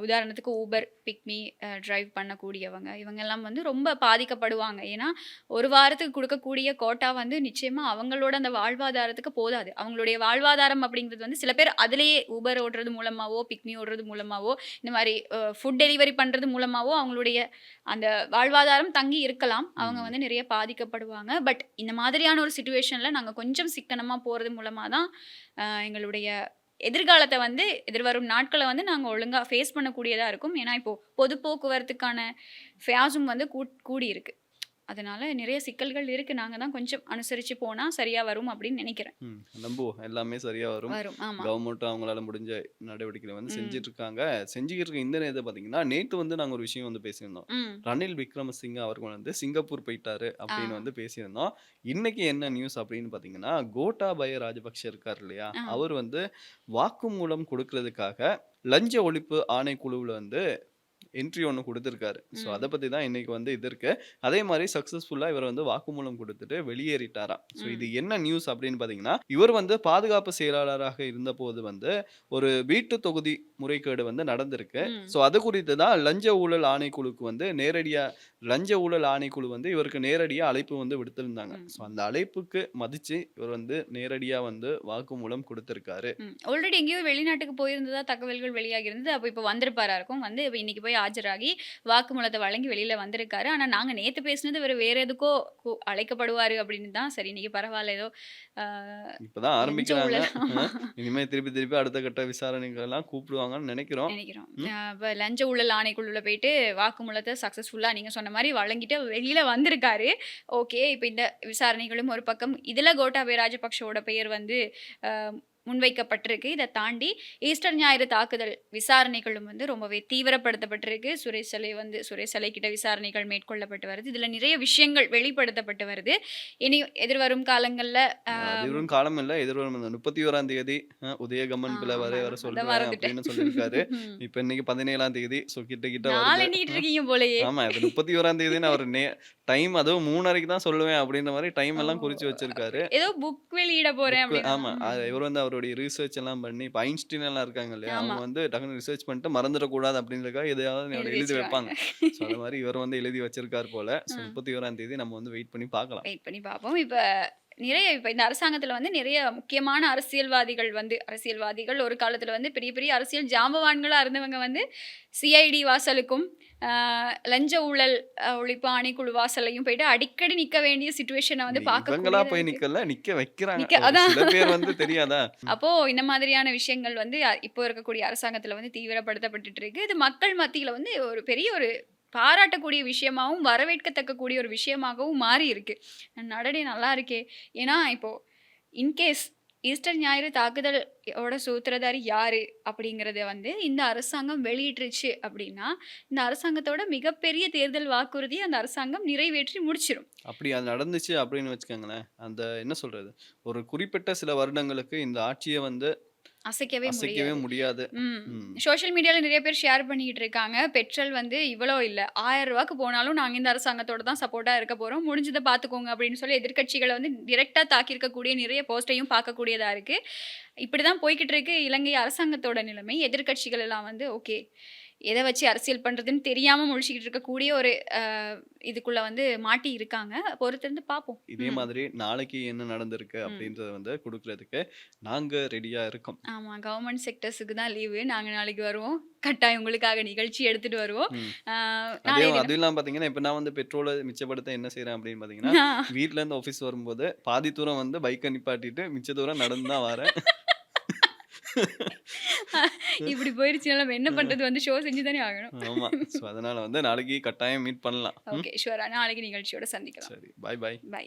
உதாரணத்துக்கு ஊபர், பிக்மி டிரைவ் பண்ணக்கூடியவங்க. இவங்கெல்லாம் வந்து ரொம்ப பாதிக்கப்படுவாங்க. ஏன்னா, ஒரு வாரத்துக்கு குடுக்கக்கூடிய கோட்டா வந்து நிச்சயமா அவங்களோட அந்த வாழ்வாதாரத்துக்கு போதாது. அவங்களுடைய வாழ்வாதாரம் அப்படிங்கிறது வந்து சில பேர் அதிலேயே ஊபர் ஓட்டுறது மூலமாவோ, பிக்மி ஓட்டுறது மூலமாவோ, இந்த மாரி ஃபுட் டெலிவரி பண்றது மூலமாவோ அவங்களுடைய அந்த வாழ்வாதாரம் தங்கி இருக்கலாம். அவங்க ம். வந்து நிறைய பாதிக்கப்படுவாங்க. பட் இந்த மாதிரியான ஒரு சிச்சுவேஷன்ல நாங்க கொஞ்சம் சிக்கனமா போறது மூலமா தான் எங்களுடைய எதிர்காலத்த வந்து எதிர்வரும் நாட்கள வந்து நாங்க ஒழுங்கா ஃபேஸ் பண்ணக்கூடியதா இருக்கும். ஏன்னா, இப்போ பொது போக்குவரத்துக்கான ஃபேர்ஸும் வந்து கூடியிருக்கு. அதனால நிறைய சிக்கல்கள் இருக்கு. நாங்க தான் கொஞ்சம் அனுசரிச்சு போனா சரியா வரும் அப்படின்னு நெனைக்கிறேன். நம்புவோம். எல்லாமே சரியா வரும். வரும். ஆமா. கவர்மெண்ட்டும் அவங்களால முடிஞ்ச நடவடிக்கைகள வந்து ம். செஞ்சுட்டு இருக்காங்க. செஞ்சுக்கிட்டு இருக்க இந்த நேரத்துல பார்த்தீங்கன்னா, நேத்து வந்து நாங்க ஒரு விஷயம் வந்து பேசியிருந்தோம். ம். ரணில் விக்ரமசிங்க அவர்கள் வந்து சிங்கப்பூர் போயிட்டாரு ஆ. அப்படின்னு வந்து பேசியிருந்தோம். இன்னைக்கு என்ன நியூஸ் அப்படின்னு பார்த்தீங்கன்னா, கோட்டாபய ராஜபக்ஷ இருக்காரு இல்லையா? ஆ. அவர் வந்து வாக்குமூலம் குடுக்குறதுக்காக லஞ்ச ஒழிப்பு ஆணைக்குழுவுல வந்து என்ட்ரி ஒண்ணு குடுத்திருக்காரு. ஸோ அத ம். பத்தி தான் இன்னைக்கு வந்து இது இருக்கு. அதே மாரி சக்சஸ்ஃபுல்லா இவர் வந்து வாக்குமூலம் குடுத்துட்டு வெளியேறிட்டாராம். ஸோ இது ம். என்ன நியூஸ் அப்படின்னு பார்த்தீங்கன்னா, இவர் வந்து பாதுகாப்பு செயலாளராக இருந்தபோது வந்து ஒரு வீட்டு தொகுதி முறைகேடு வந்து நடந்திருக்கு. ம். ஸோ அது குறித்து தான் லஞ்ச ஊழல் ஆணைக்குழுக்கு வந்து நேரடியா லஞ்ச ஊழல் ஆணைக்குழு வந்து இவருக்கு நேரடியா அழைப்பு வந்து விடுத்திருந்தாங்க. ஸோ ம். அந்த அழைப்புக்கு மதிச்சு இவர் வந்து நேரடியா வந்து வாக்குமூலம் குடுத்திருக்காரு. ஆல்ரெடி எங்கேயோ வெளிநாட்டுக்கு போயிருந்ததா தகவல்கள் வெளியாகி இருந்தது. அப்ப இப்ப வந்திருப்பாரா இருக்கும். வந்து இப்ப இன்னைக்கு போய் ஆஜராகி வாக்குமூலத்த வழங்கி வெளியில வந்திருக்காரு. ஆனா நாங்க நேத்து பேசினது இவரு வேற எதுக்கோ அழைக்கப்படுவாரு அப்படின்னு தான். சரி இன்னைக்கு பரவால்ல ஏதோ ஆ இப்பதான் லஞ்ச ஆரம்பிக்கிறாங்க. ஊழல் ஆமா. இனிமே திருப்பி அடுத்த கட்ட விசாரணைகள் எல்லாம் கூப்பிடுவாங்கன்னு நெனைக்கிறோம். நினைக்கிறோம். ம். இப்ப லஞ்ச ஊழல் ஆணைக்குழுல போயிட்டு வாக்குமூலத்த சக்சஸ்ஃபுல்லா நீங்க சொன்ன மாரி வழங்கிட்டு வெளியில வந்திருக்காரு. ஓகே. இப்ப இந்த விசாரணைகளும் ஒரு பக்கம். இதுல கோட்டாபய ராஜபக்ஷவோட பெயர் வந்து அ முன்வைக்கப்பட்டிருக்கு. இத தாண்டி ஈஸ்டர் ஞாயிறு தாக்குதல் விசாரணைகளும் வந்து ரொம்பவே தீவிரப்படுத்தப்பட்டிருக்கு. சுரேஷ் சலை கிட்ட விசாரணைகள் மேற்கொள்ளப்பட்டு வருது. இதுல நிறைய விஷயங்கள் வெளிப்படுத்தப்பட்டு வருது. இனி எதிர்வரும் காலங்கள்ல எதிர்வரும் காலம் இல்ல. எதிர்வரும் அந்த 31ஆம் தேதி உதயகம்மன் பிள்ளை வர ஆமா. வர அத சொல்றேன் மறந்துட்டேன். அப்படின்னு சொல்லியிருக்காரு. ம். இப்ப இன்னைக்கு 17ஆம் தேதி. ஸோ கிட்ட நாள் வருது. எண்ணிட்டு இருக்கீங்க போலயே. ஆமா. இது 31ஆம் தேதின்னு அவரு டைம் அதுவும் 3:30க்கு தான் சொல்லுவேன் அப்படின்ற மாரி டைம் ஓ! எல்லாம் குறிச்சு வச்சிருக்காரு. ஏதோ புக் வெளியிட போறேன் புக்கு அப்படின்னு. ஆமா. இவர் வந்து அவருடைய ரிசர்ச் எல்லாம் பண்ணி இப்ப ஐன்ஸ்டீன் எல்லாம் இருக்காங்க இல்லையா? ஆமா. அவங்க வந்து டக்குனு ரிசர்ச் பண்ணிட்டு மறந்துடக்கூடாது அப்படின்றதுக்காக எதையாவது எழுதி எழுதி வச்சுருவாங்க. வைப்பாங்க. ஸோ அது மாரி இவர் வந்து எழுதி வச்சிருக்கார் போல. ஸோ ம். 31ஆம் தேதி நம்ம வந்து வெயிட் பண்ணி பார்க்கலாம். வெயிட் பண்ணி பார்ப்போம். இப்ப இந்த அரசாங்கத்துல வந்து நிறைய முக்கியமான அரசியல்வாதிகள் ஒரு காலத்துல வந்து பெரிய பெரிய அரசியல் ஜாம்பவான்களா இருந்தவங்க வந்து சிஐடி வாசலுக்கும் லஞ்ச ஊழல் ஒழிப்பு ஆணைக்குழு வாசலையும் போயிட்டு அடிக்கடி நிக்க வேண்டிய சிச்சுவேஷனை வந்து இவங்களா பார்க்கக்கூடியதா போய் இருக்கு. நிக்கல, நிக்க வைக்கிறாங்க. நிக்க ஒரு அதான். சில பேர் வந்து தெரியாதா? அப்போ இந்த மாதிரியான விஷயங்கள் வந்து இப்போ இருக்கக்கூடிய அரசாங்கத்துல வந்து தீவிரப்படுத்தப்பட்டுட்டு இருக்கு. இது மக்கள் மத்தியில வந்து ஒரு பெரிய ஒரு பாராட்டக்கூடிய விஷயமாவும், வரவேற்கத்தக்க கூடிய ஒரு விஷயமாகவும் மாறி இருக்கு. அடடே! நல்லா இருக்கே! ஏன்னா இப்போ இன்கேஸ் ஈஸ்டர் ஞாயிறு தாக்குதல் ஓட சூத்திரதாரி யாரு? அப்படிங்கிறத வந்து இந்த அரசாங்கம் வெளியிட்டுருச்சு அப்படின்னா, இந்த அரசாங்கத்தோட மிகப்பெரிய தேர்தல் வாக்குறுதிய அந்த அரசாங்கம் நிறைவேற்றி முடிச்சிரும். அப்படி அது நடந்துச்சு அப்படின்னு வச்சுக்கோங்களேன். அந்த என்ன சொல்றது? ஒரு குறிப்பிட்ட சில வருடங்களுக்கு இந்த ஆட்சிய வந்து அசைக்கவே அசைக்கவே முடியாது. முடியாது. ம். ம். சோஷியல் மீடியால நிறைய பேர் ஷேர் பண்ணிக்கிட்டு இருக்காங்க. பெட்ரோல் வந்து இவ்வளோ இல்ல. ரூ. 1000க்கு போனாலும் நாங்க இந்த அரசாங்கத்தோட தான் சப்போர்ட்டா இருக்க போறோம். முடிஞ்சத பார்த்துக்கோங்க அப்படின்னு சொல்லி எதிர்க்கட்சிகள வந்து டைரக்ட்டா தாக்கியிருக்கக்கூடிய நிறைய போஸ்ட்டையும் பார்க்கக்கூடியதா இருக்கு. இப்படிதான் போய்க்கிட்டு இருக்கு இலங்கை அரசாங்கத்தோட நிலைமை. எதிர்க்கட்சிகள் எல்லாம் வந்து ஓகே. எதை வச்சு அரசியல் பண்றதுன்னு தெரியாம முழிச்சுக்கிட்டு இருக்கக்கூடிய ஒரு இதுக்குள்ள வந்து மாட்டி இருக்காங்க. பொறுத்திருந்து பார்ப்போம். இதே மாதிரி நாளைக்கு என்ன நடந்திருக்கு ம். அப்படின்றத வந்து குடுக்குறதுக்கு நாங்க ரெடியா இருக்கோம். ஆமா. கவர்மெண்ட் செக்டர்ஸுக்கு தான் லீவு. நாங்க நாளைக்கு வருவோம். கட்டாயம் உங்களுக்காக நிகழ்ச்சி எடுத்துட்டு வருவோம். ம். ஆ அதே நாளைய தினம் அதுவும் இல்லாம பார்த்தீங்கன்னா, இப்ப நான் வந்து பெட்ரோல மிச்சப்படுத்த என்ன செய்றேன் அப்படின்னு பார்த்தீங்கன்னா, ஆ. வீட்ல இருந்து ஆஃபீஸ் வரும்போது பாதி தூரம் வந்து பைக்க நிப்பாட்டிட்டு மிச்ச தூரம் நடந்து தான் வரேன். இப்படி போயிருச்சுனா நம்ம என்ன பண்றது? வந்து ஷோ செஞ்சு தானே ஆகணும். ஆமா. ஸோ அதனால வந்து நாளைக்கு கட்டாயம் மீட் பண்ணலாம். ம். ஓகே. ஷூரா. நாளைக்கு நிகழ்ச்சியோட சந்திக்கலாம். சரி. பாய் பாய். பை.